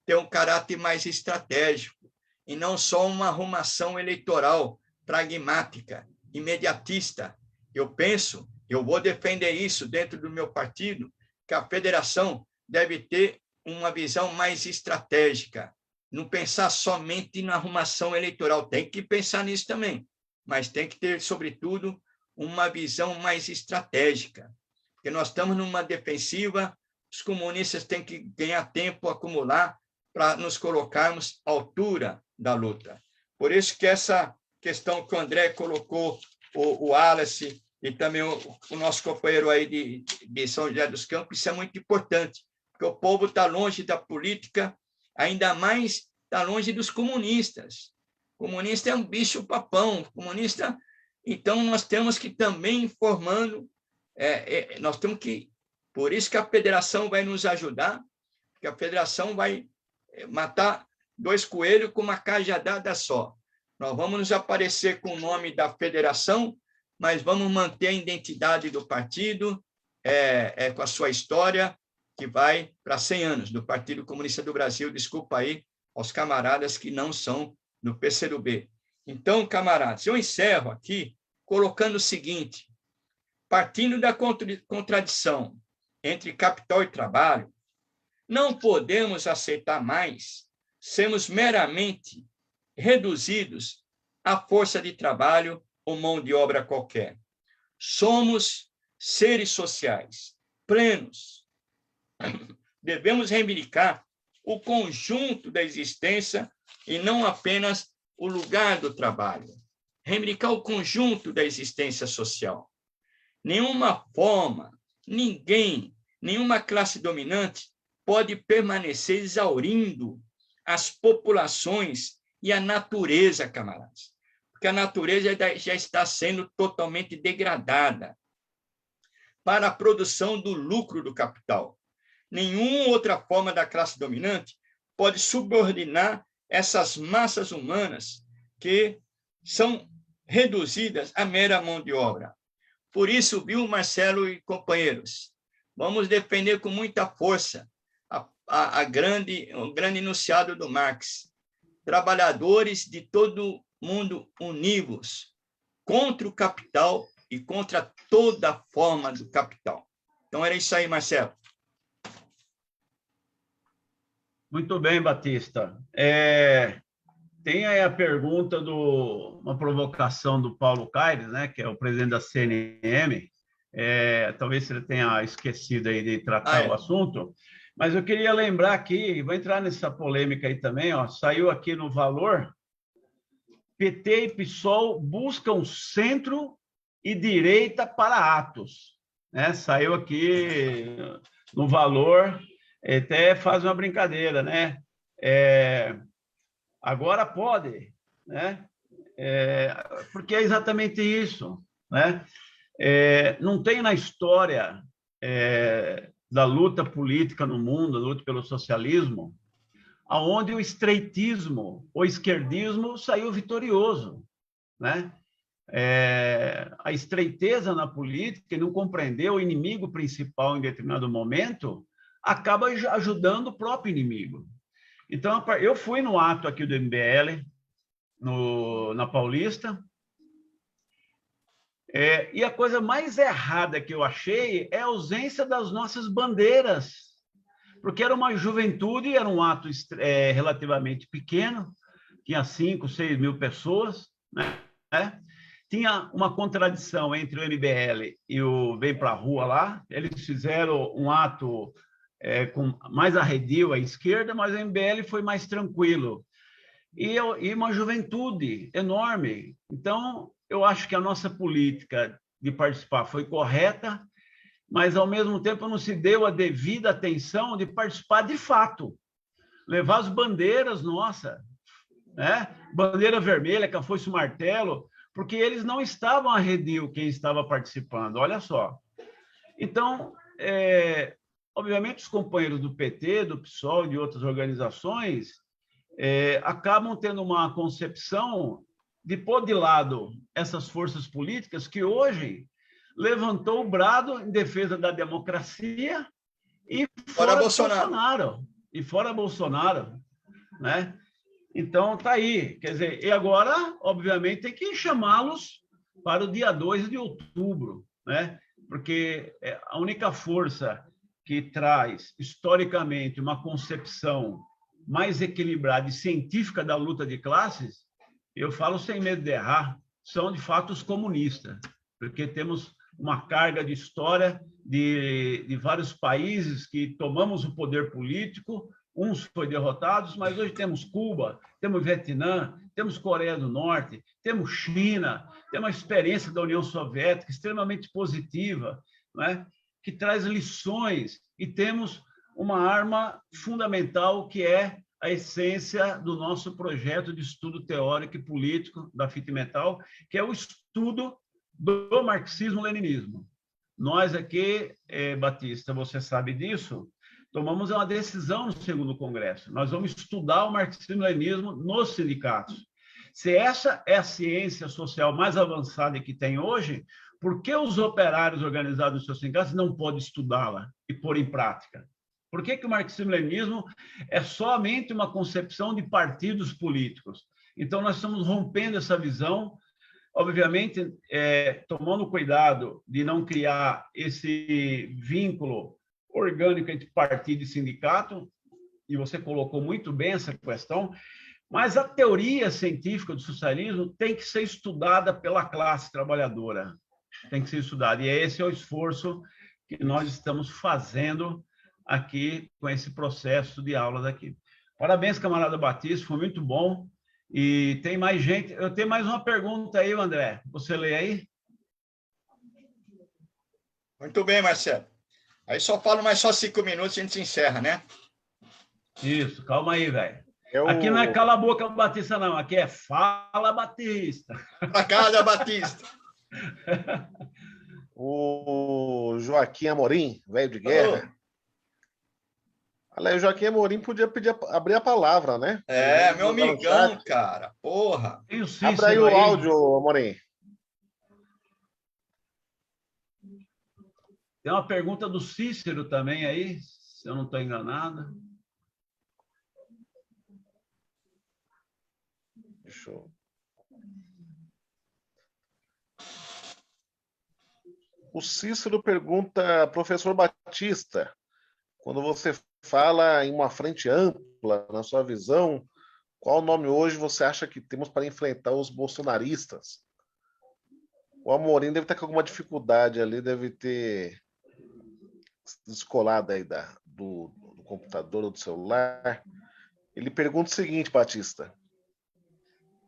ter um caráter mais estratégico. e não só uma arrumação eleitoral pragmática, imediatista. Eu vou defender isso dentro do meu partido, que a federação deve ter uma visão mais estratégica, não pensar somente na arrumação eleitoral, tem que pensar nisso também, mas tem que ter, sobretudo, uma visão mais estratégica, porque nós estamos numa defensiva, os comunistas têm que ganhar tempo, acumular, para nos colocarmos à altura da luta. Por isso que essa questão que o André colocou, o Wallace e também o nosso companheiro aí de São José dos Campos, isso é muito importante, porque o povo está longe da política, ainda mais está longe dos comunistas. O comunista é um bicho-papão, comunista. Então, nós temos que também formando, nós temos que, por isso que a federação vai nos ajudar, porque a federação vai matar 2 coelhos com uma cajadada só. Nós vamos nos aparecer com o nome da federação, mas vamos manter a identidade do partido, com a sua história, que vai para 100 anos, do Partido Comunista do Brasil. Desculpa aí aos camaradas que não são do PCdoB. Então, camaradas, eu encerro aqui colocando o seguinte: partindo da contradição entre capital e trabalho, não podemos aceitar mais sermos meramente reduzidos à força de trabalho ou mão de obra qualquer. Somos seres sociais plenos. Devemos reivindicar o conjunto da existência e não apenas o lugar do trabalho. Reivindicar o conjunto da existência social. Nenhuma forma, nenhuma classe dominante pode permanecer exaurindo as populações e a natureza, camaradas, porque a natureza já está sendo totalmente degradada para a produção do lucro do capital. Nenhuma outra forma da classe dominante pode subordinar essas massas humanas que são reduzidas à mera mão de obra. Por isso, viu, Marcelo e companheiros, vamos defender com muita força o grande enunciado do Marx: trabalhadores de todo mundo univos contra o capital e contra toda forma do capital. Então, era isso aí, Marcelo. Muito bem, Batista. Tem aí a pergunta uma provocação do Paulo Caires, né, que é o presidente da CNM. Talvez ele tenha esquecido aí de tratar o assunto, mas eu queria lembrar aqui, vou entrar nessa polêmica aí também, saiu aqui no Valor: PT e PSOL buscam centro e direita para atos. Né? Saiu aqui no Valor, até faz uma brincadeira, né? Agora pode, né? Porque é exatamente isso, né? Não tem na história da luta política no mundo, a luta pelo socialismo, aonde o estreitismo, o esquerdismo saiu vitorioso, né? A estreiteza na política e não compreender o inimigo principal em determinado momento acaba ajudando o próprio inimigo. Então, eu fui no ato aqui do MBL, na Paulista, e a coisa mais errada que eu achei é a ausência das nossas bandeiras, porque era uma juventude, era um ato relativamente pequeno, tinha 5, 6 mil pessoas, né? Tinha uma contradição entre o MBL e o Vem Pra Rua lá, eles fizeram um ato com mais arredio à esquerda, mas o MBL foi mais tranquilo. E uma juventude enorme. Então, eu acho que a nossa política de participar foi correta, mas, ao mesmo tempo, não se deu a devida atenção de participar de fato. Levar as bandeiras nossas, né? Bandeira vermelha, que fosse o martelo, porque eles não estavam arredio quem estava participando, olha só. Então, obviamente, os companheiros do PT, do PSOL e de outras organizações acabam tendo uma concepção de pôr de lado essas forças políticas que hoje levantou o brado em defesa da democracia e fora Bolsonaro. E fora Bolsonaro, né? Então, está aí. Quer dizer, e agora, obviamente, tem que chamá-los para o dia 2 de outubro, né? Porque a única força que traz, historicamente, uma concepção mais equilibrada e científica da luta de classes, eu falo sem medo de errar, são, de fato, os comunistas, porque temos uma carga de história de vários países que tomamos o poder político, uns foram derrotados, mas hoje temos Cuba, temos Vietnã, temos Coreia do Norte, temos China, temos a experiência da União Soviética extremamente positiva, não é? Que traz lições, e temos uma arma fundamental que é a essência do nosso projeto de estudo teórico e político da fita mental, que é o estudo do marxismo-leninismo. Nós aqui, Batista, você sabe disso, tomamos uma decisão no segundo congresso. Nós vamos estudar o marxismo-leninismo nos sindicatos. Se essa é a ciência social mais avançada que tem hoje, por que os operários organizados nos seus sindicatos não podem estudá-la e pôr em prática? Por que o marxismo-leninismo é somente uma concepção de partidos políticos? Então, nós estamos rompendo essa visão, obviamente, tomando cuidado de não criar esse vínculo orgânico entre partido e sindicato, e você colocou muito bem essa questão, mas a teoria científica do socialismo tem que ser estudada pela classe trabalhadora, tem que ser estudada, e esse é o esforço que nós estamos fazendo aqui com esse processo de aulas aqui. Parabéns, camarada Batista, foi muito bom, e tem mais gente, eu tenho mais uma pergunta aí, André, você lê aí? Muito bem, Marcelo. Aí só falo mais só 5 minutos e a gente encerra, né? Isso, calma aí, velho. Aqui não é cala a boca Batista, não. Aqui é fala Batista. Pra casa, Batista. O Joaquim Amorim, velho de guerra. Olha, o Joaquim Amorim podia abrir a palavra, né? Meu amigão, cara. Porra. Abre aí o áudio, Amorim. Tem uma pergunta do Cícero também aí, se eu não estou enganado. Show. O Cícero pergunta, professor Batista, quando você fala em uma frente ampla, na sua visão, qual nome hoje você acha que temos para enfrentar os bolsonaristas? O Amorim deve estar com alguma dificuldade ali, deve ter descolado aí do computador ou do celular. Ele pergunta o seguinte, Batista,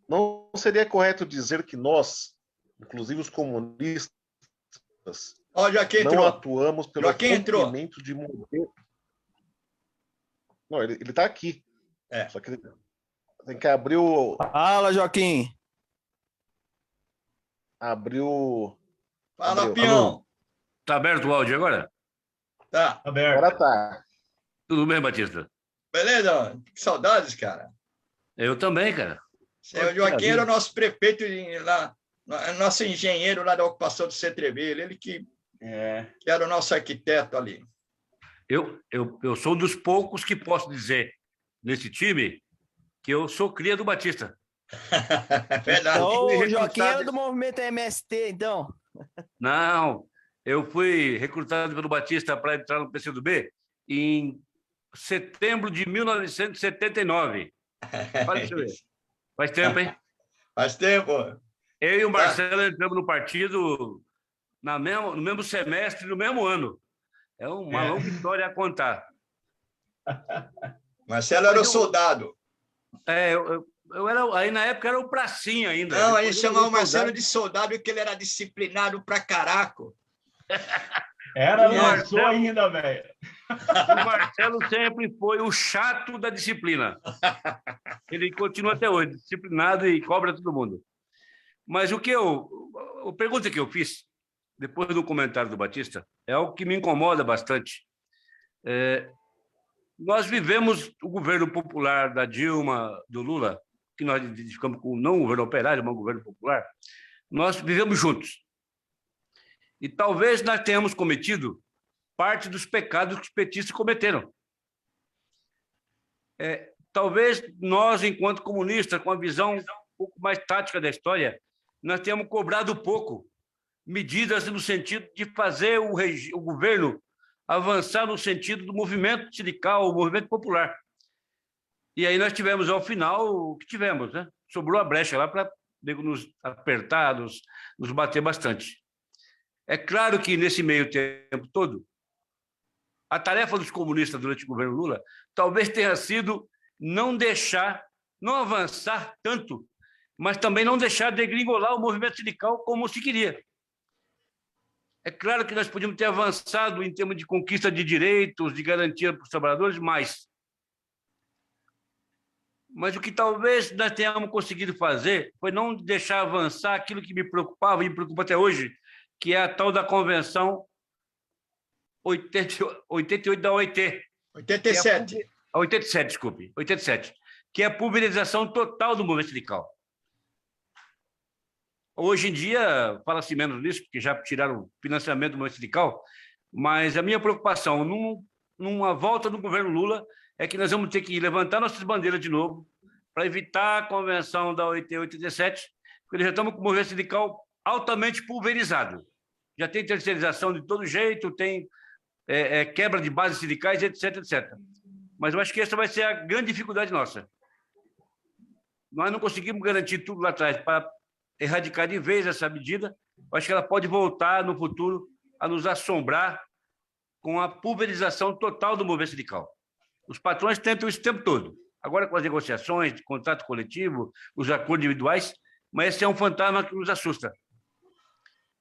não seria correto dizer que nós, inclusive os comunistas, não atuamos pelo cumprimento de modelo? Não, ele está aqui. Só que ele tem que abrir o... Fala, Joaquim. Abriu... Fala, peão. Está aberto o áudio agora? Tá. Aberto. Agora tá. Tudo bem, Batista? Beleza? Que saudades, cara. Eu também, cara. O Joaquim era o nosso prefeito lá, nosso engenheiro lá da ocupação do Centreveiro, ele que era o nosso arquiteto ali. Eu sou um dos poucos que posso dizer nesse time que eu sou cria do Batista. Verdade. Então, o Joaquim era do movimento MST, então? Não, eu fui recrutado pelo Batista para entrar no PCdoB em setembro de 1979. Faz tempo, hein? Faz tempo. Eu e o Marcelo entramos no partido no mesmo semestre, no mesmo ano. É uma longa história a contar. Marcelo era o soldado. Eu era, aí na época era o pracinha ainda. Não, a gente chamava o Marcelo de soldado porque ele era disciplinado pra caraco. Não sou ainda, velho. O Marcelo sempre foi o chato da disciplina. Ele continua até hoje, disciplinado e cobra todo mundo. Mas a pergunta que eu fiz, depois do comentário do Batista, é algo que me incomoda bastante. Nós vivemos o governo popular da Dilma, do Lula, que nós identificamos como não um governo operário, mas um governo popular. Nós vivemos juntos. E talvez nós tenhamos cometido parte dos pecados que os petistas cometeram. talvez nós, enquanto comunistas, com a visão um pouco mais tática da história, nós temos cobrado pouco medidas no sentido de fazer o governo avançar no sentido do movimento sindical, o movimento popular. E aí nós tivemos, ao final, o que tivemos, né? Sobrou a brecha lá para nos apertar, nos bater bastante. É claro que, nesse meio tempo todo, a tarefa dos comunistas durante o governo Lula talvez tenha sido não avançar tanto, mas também não deixar degringolar o movimento sindical como se queria. É claro que nós podíamos ter avançado em termos de conquista de direitos, de garantia para os trabalhadores, mais. Mas o que talvez nós tenhamos conseguido fazer foi não deixar avançar aquilo que me preocupava e me preocupa até hoje, que é a tal da Convenção 88 da OIT. 87. 87, desculpe. 87. Que é a pulverização total do movimento sindical. Hoje em dia, fala-se menos nisso, porque já tiraram o financiamento do movimento sindical, mas a minha preocupação, numa volta do governo Lula, é que nós vamos ter que levantar nossas bandeiras de novo para evitar a convenção da OIT 87, porque já estamos com o movimento sindical altamente pulverizado. Já tem terceirização de todo jeito, tem quebra de bases sindicais, etc, etc. Mas eu acho que essa vai ser a grande dificuldade nossa. Nós não conseguimos garantir tudo lá atrás para erradicar de vez essa medida. Eu acho que ela pode voltar no futuro a nos assombrar com a pulverização total do movimento sindical. Os patrões tentam isso o tempo todo. Agora com as negociações de contrato coletivo, os acordos individuais, mas esse é um fantasma que nos assusta.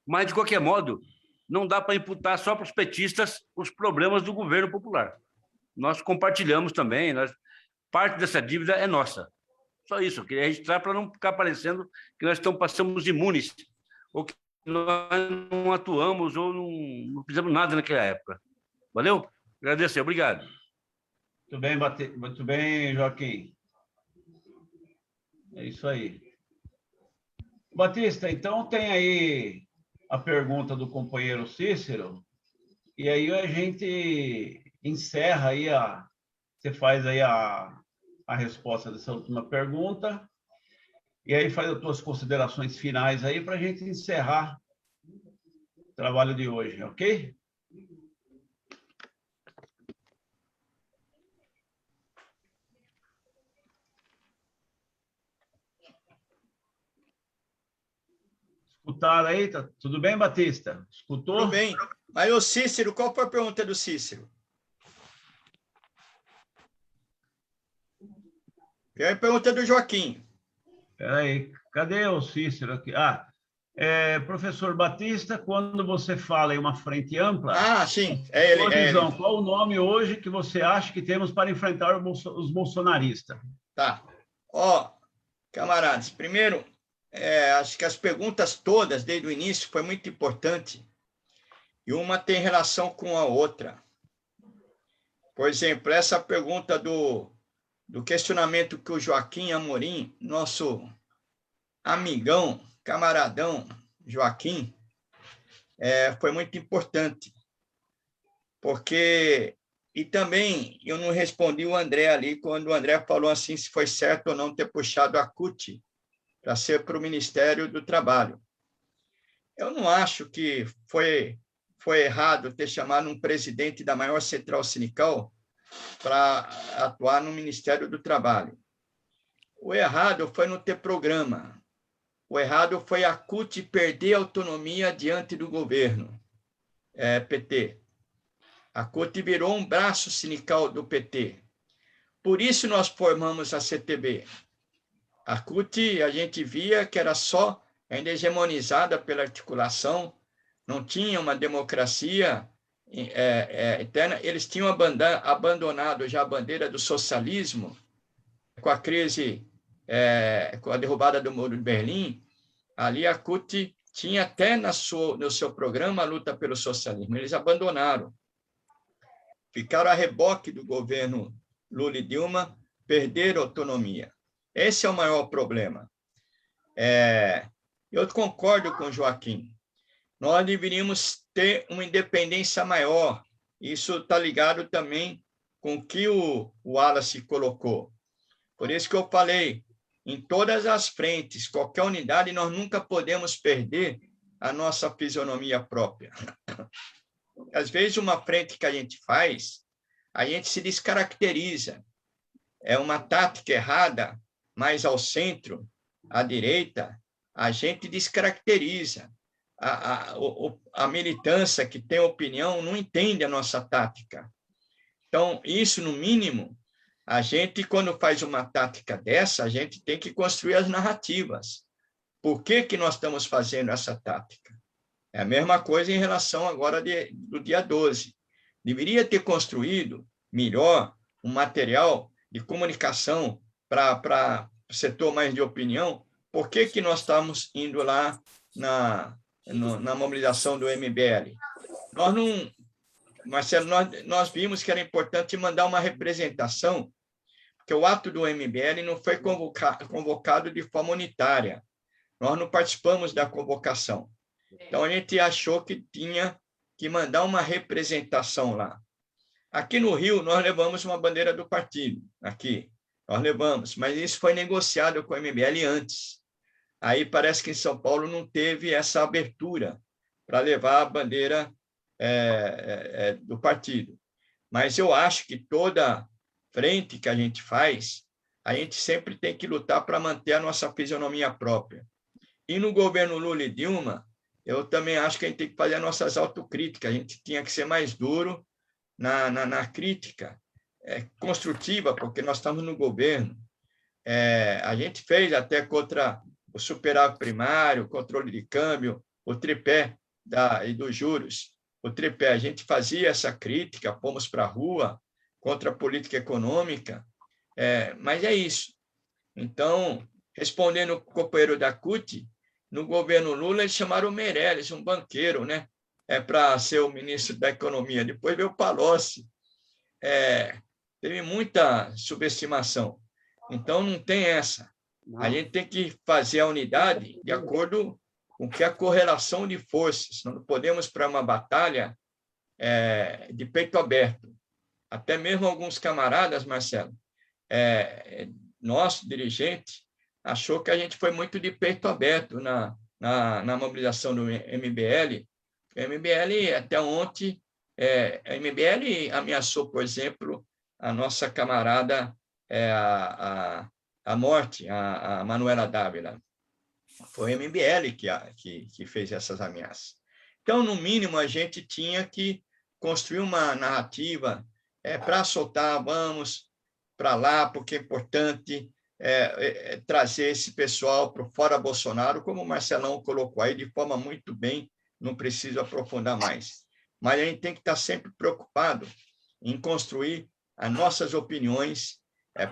Mas, de qualquer modo, não dá para imputar só para os petistas os problemas do governo popular. Nós compartilhamos também, parte dessa dívida é nossa. Só isso, eu queria registrar para não ficar parecendo que nós passamos imunes, ou que nós não atuamos, ou não fizemos nada naquela época. Valeu? Agradeço, obrigado. Muito bem, Joaquim. É isso aí. Batista, então tem aí a pergunta do companheiro Cícero, e aí a gente encerra aí você faz aí a resposta dessa última pergunta, e aí faz as tuas considerações finais aí para a gente encerrar o trabalho de hoje, ok? Escutaram aí? Tá tudo bem, Batista? Escutou? Tudo bem. Aí, o Cícero, qual foi a pergunta do Cícero? E aí, a pergunta do Joaquim. Peraí, cadê o Cícero aqui? Professor Batista, quando você fala em uma frente ampla... Ah, sim, é ele. Visão, qual o nome hoje que você acha que temos para enfrentar os bolsonaristas? Tá. Camaradas, primeiro, acho que as perguntas todas, desde o início, foi muito importante. E uma tem relação com a outra. Por exemplo, essa pergunta do questionamento que o Joaquim Amorim, nosso amigão, camaradão Joaquim, foi muito importante. Porque... E também eu não respondi o André ali, quando o André falou assim, se foi certo ou não ter puxado a CUT para ser para o Ministério do Trabalho. Eu não acho que foi errado ter chamado um presidente da maior central sindical para atuar no Ministério do Trabalho. O errado foi não ter programa. O errado foi a CUT perder autonomia diante do governo, PT. A CUT virou um braço sindical do PT. Por isso nós formamos a CTB. A CUT, a gente via que era só ainda hegemonizada pela articulação, não tinha uma democracia interna. Eles tinham abandonado já a bandeira do socialismo, com a crise, com a derrubada do Muro de Berlim. Ali a CUT tinha até no seu programa a luta pelo socialismo. Eles abandonaram. Ficaram a reboque do governo Lula e Dilma, perderam autonomia. Esse é o maior problema. Eu concordo com o Joaquim. Nós deveríamos ter uma independência maior. Isso está ligado também com o que o Wallace colocou. Por isso que eu falei, em todas as frentes, qualquer unidade, nós nunca podemos perder a nossa fisionomia própria. Às vezes, uma frente que a gente faz, a gente se descaracteriza. É uma tática errada, mais ao centro, à direita, a gente descaracteriza. A militância que tem opinião não entende a nossa tática. Então, isso, no mínimo, a gente, quando faz uma tática dessa, a gente tem que construir as narrativas. Por que nós estamos fazendo essa tática? É a mesma coisa em relação agora do dia 12. Deveria ter construído melhor um material de comunicação para o setor mais de opinião. Por que nós estamos indo lá na mobilização do MBL? Marcelo, nós vimos que era importante mandar uma representação, porque o ato do MBL não foi convocado de forma unitária. Nós não participamos da convocação. Então, a gente achou que tinha que mandar uma representação lá. Aqui no Rio, nós levamos uma bandeira do partido. Aqui, nós levamos, mas isso foi negociado com o MBL antes. Aí parece que em São Paulo não teve essa abertura para levar a bandeira do partido. Mas eu acho que toda frente que a gente faz, a gente sempre tem que lutar para manter a nossa fisionomia própria. E no governo Lula e Dilma, eu também acho que a gente tem que fazer as nossas autocríticas, a gente tinha que ser mais duro na crítica construtiva, porque nós estamos no governo. A gente fez até contra o superávit primário, o controle de câmbio, o tripé e dos juros. O tripé, a gente fazia essa crítica, fomos para a rua contra a política econômica, mas é isso. Então, respondendo o companheiro da CUT, no governo Lula, eles chamaram o Meirelles, um banqueiro, né? Para ser o ministro da Economia. Depois veio o Palocci. Teve muita subestimação. Então, não tem essa. A gente tem que fazer a unidade de acordo com que a correlação de forças. Nós não podemos para uma batalha de peito aberto. Até mesmo alguns camaradas, Marcelo, nosso dirigente, achou que a gente foi muito de peito aberto na mobilização do MBL. O MBL, até ontem, a MBL ameaçou, por exemplo, a nossa camarada, a morte, a Manuela Dávila. Foi o MBL que fez essas ameaças. Então, no mínimo, a gente tinha que construir uma narrativa para soltar, vamos para lá, porque é importante trazer esse pessoal para o fora Bolsonaro, como o Marcelão colocou aí, de forma muito bem, não preciso aprofundar mais. Mas a gente tem que estar sempre preocupado em construir as nossas opiniões,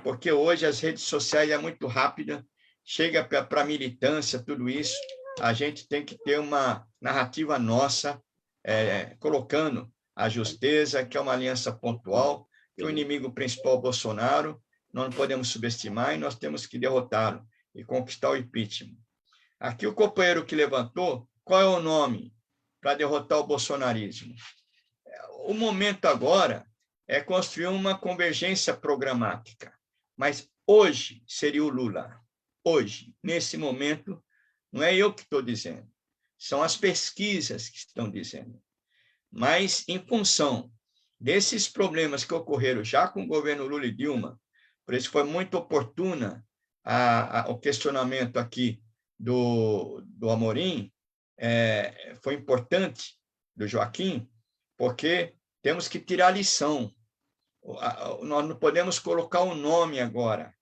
porque hoje as redes sociais é muito rápida, chega para a militância, tudo isso, a gente tem que ter uma narrativa nossa, colocando a justeza, que é uma aliança pontual, que o inimigo principal é o Bolsonaro, nós não podemos subestimar e nós temos que derrotá-lo e conquistar o impeachment. Aqui o companheiro que levantou, qual é o nome para derrotar o bolsonarismo? O momento agora é construir uma convergência programática, mas hoje seria o Lula. Hoje, nesse momento, não é eu que estou dizendo, são as pesquisas que estão dizendo. Mas, em função desses problemas que ocorreram já com o governo Lula e Dilma, por isso foi muito oportuna o questionamento aqui do Amorim, foi importante, do Joaquim, porque temos que tirar a lição. Nós não podemos colocar um nome agora.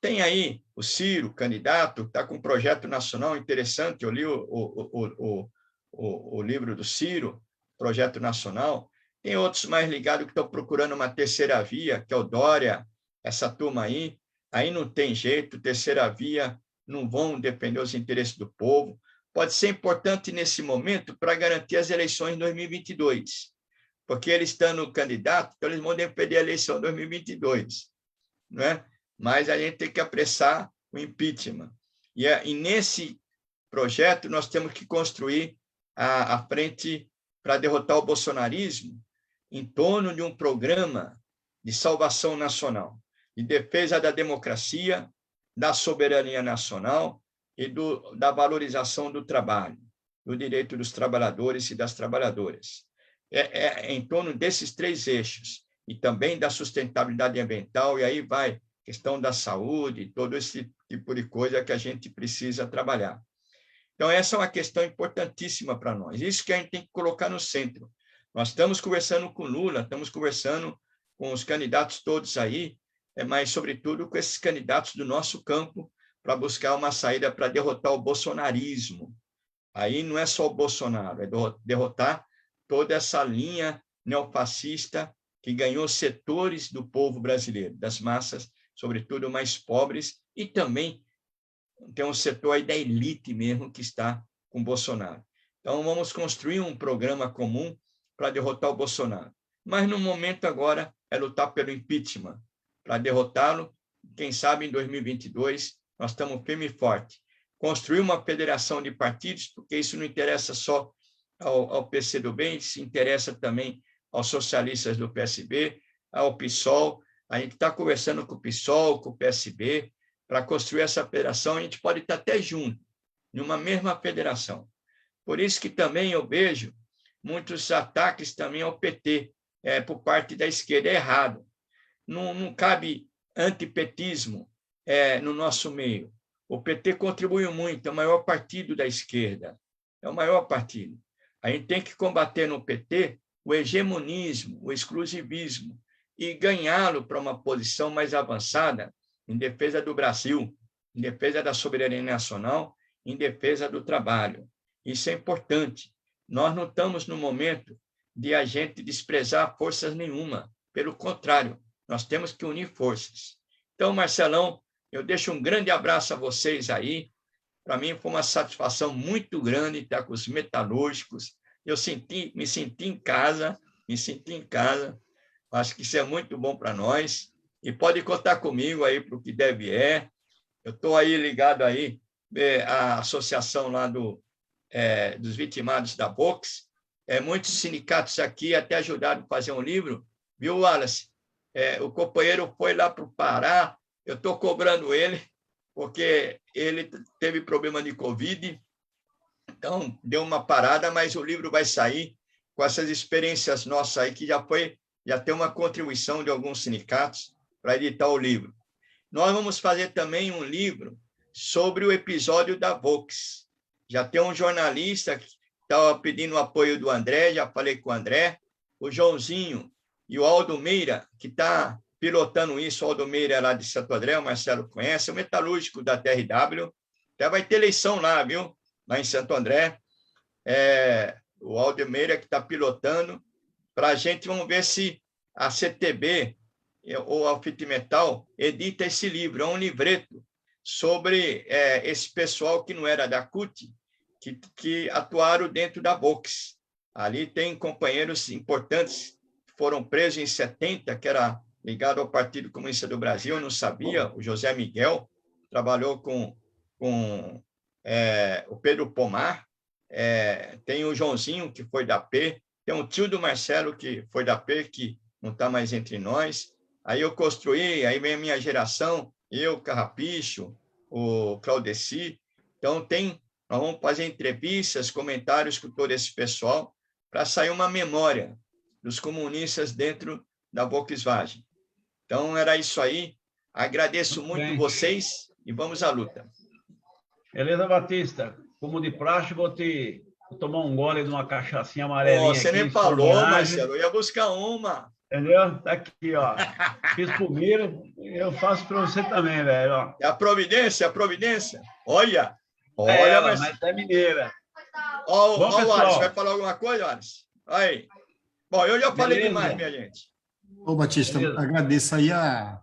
Tem aí o Ciro, candidato, está com um projeto nacional interessante, eu li o livro do Ciro, projeto nacional. Tem outros mais ligados que estão procurando uma terceira via, que é o Dória, essa turma aí não tem jeito, terceira via, não vão defender os interesses do povo. Pode ser importante nesse momento para garantir as eleições em 2022, porque eles estando candidato, então eles vão defender a eleição em 2022, não é? Mas a gente tem que apressar o impeachment. E nesse projeto nós temos que construir a frente para derrotar o bolsonarismo em torno de um programa de salvação nacional, em defesa da democracia, da soberania nacional e da valorização do trabalho, do direito dos trabalhadores e das trabalhadoras. É em torno desses 3 eixos, e também da sustentabilidade ambiental, e aí vai questão da saúde, todo esse tipo de coisa que a gente precisa trabalhar. Então, essa é uma questão importantíssima para nós. Isso que a gente tem que colocar no centro. Nós estamos conversando com Lula, estamos conversando com os candidatos todos aí, mas, sobretudo, com esses candidatos do nosso campo, para buscar uma saída para derrotar o bolsonarismo. Aí não é só o Bolsonaro, é derrotar toda essa linha neofascista que ganhou setores do povo brasileiro, das massas, sobretudo mais pobres, e também tem um setor aí da elite mesmo que está com Bolsonaro. Então, vamos construir um programa comum para derrotar o Bolsonaro. Mas, no momento agora, é lutar pelo impeachment, para derrotá-lo. Quem sabe, em 2022, nós estamos firme e forte. Construir uma federação de partidos, porque isso não interessa só ao PCdoB, isso interessa também aos socialistas do PSB, ao PSOL. A gente está conversando com o PSOL, com o PSB, para construir essa federação. A gente pode estar até junto, em uma mesma federação. Por isso que também eu vejo muitos ataques também ao PT, por parte da esquerda. É errado. Não cabe antipetismo no nosso meio. O PT contribuiu muito, é o maior partido da esquerda, é o maior partido. A gente tem que combater no PT o hegemonismo, o exclusivismo, e ganhá-lo para uma posição mais avançada em defesa do Brasil, em defesa da soberania nacional, em defesa do trabalho. Isso é importante. Nós não estamos no momento de a gente desprezar forças nenhuma. Pelo contrário, nós temos que unir forças. Então, Marcelão, eu deixo um grande abraço a vocês aí. Para mim foi uma satisfação muito grande estar com os metalúrgicos. Eu me senti em casa. Acho que isso é muito bom para nós. E pode contar comigo aí para o que deve Eu estou aí ligado aí à associação lá dos vitimados da Vox. Muitos sindicatos aqui até ajudaram a fazer um livro. Viu, Wallace? O companheiro foi lá para o Pará. Eu estou cobrando ele, porque ele teve problema de Covid. Então, deu uma parada, mas o livro vai sair com essas experiências nossas aí, que já tem uma contribuição de alguns sindicatos para editar o livro. Nós vamos fazer também um livro sobre o episódio da Vox. Já tem um jornalista que estava pedindo o apoio do André, já falei com o André, o Joãozinho e o Aldo Meira, que está pilotando isso. O Aldo Meira é lá de Santo André, o Marcelo conhece, o metalúrgico da TRW. Até vai ter eleição lá, viu? Lá em Santo André. O Aldo Meira que está pilotando. Para a gente, vamos ver se a CTB ou a Fitmetal edita esse livro. É um livreto sobre esse pessoal que não era da CUT, que atuaram dentro da Vox. Ali tem companheiros importantes que foram presos em 70, que era ligado ao Partido Comunista do Brasil, eu não sabia. O José Miguel trabalhou com o Pedro Pomar. Tem o Joãozinho, que foi da P, tem um tio do Marcelo, que foi da P, que não está mais entre nós. Aí eu construí, aí vem a minha geração, eu, Carrapicho, o Claudeci. Então, nós vamos fazer entrevistas, comentários com todo esse pessoal, para sair uma memória dos comunistas dentro da Volkswagen. Então, era isso aí. Agradeço muito vocês e vamos à luta. Beleza, Batista? Como de praxe, vou tomar um gole de uma cachaçinha amarelinha. Você nem falou, Marcelo. Eu ia buscar uma. Entendeu? Tá aqui, ó. Fiz primeiro, eu faço para você também, velho. Ó. É a Providência, Olha, mas é mineira. Ó, o Alisson, vai falar alguma coisa, Alisson? Aí. Bom, eu já falei demais, minha gente. Ô, Batista, agradeço aí a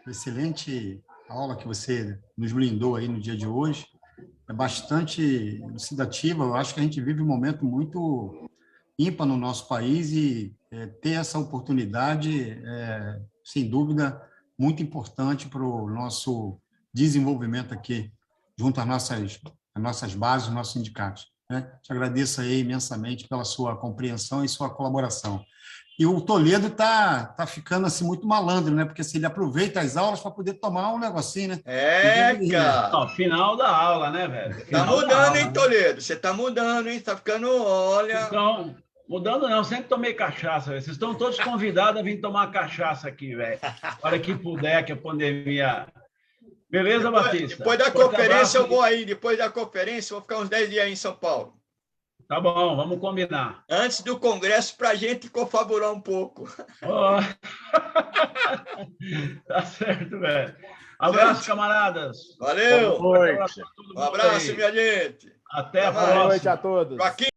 excelente aula que você nos brindou aí no dia de hoje. É bastante elucidativa. Eu acho que a gente vive um momento muito ímpar no nosso país e ter essa oportunidade sem dúvida, muito importante para o nosso desenvolvimento aqui, junto às nossas bases, os nossos sindicatos. Te agradeço aí imensamente pela sua compreensão e sua colaboração. E o Toledo tá ficando assim muito malandro, né? Porque assim, ele aproveita as aulas para poder tomar um negocinho, né? Cara. Não, final da aula, né, velho? Tá Final da mudando, aula, hein, né? Toledo? Você tá mudando, hein? Tá ficando, olha... Então, mudando não, sempre tomei cachaça, velho. Vocês estão todos convidados a vir tomar cachaça aqui, velho. A hora que puder, que a pandemia... Beleza, Batista? Depois da Forte conferência abraço. eu vou aí. Depois da conferência eu vou ficar uns 10 dias aí em São Paulo. Tá bom, vamos combinar. Antes do congresso, para a gente confabular um pouco. Ó. Tá certo, velho. Abraço, camaradas. Valeu. Boa noite. Um abraço, minha gente. Até a Até mais. próxima. Boa noite a todos. Joaquim.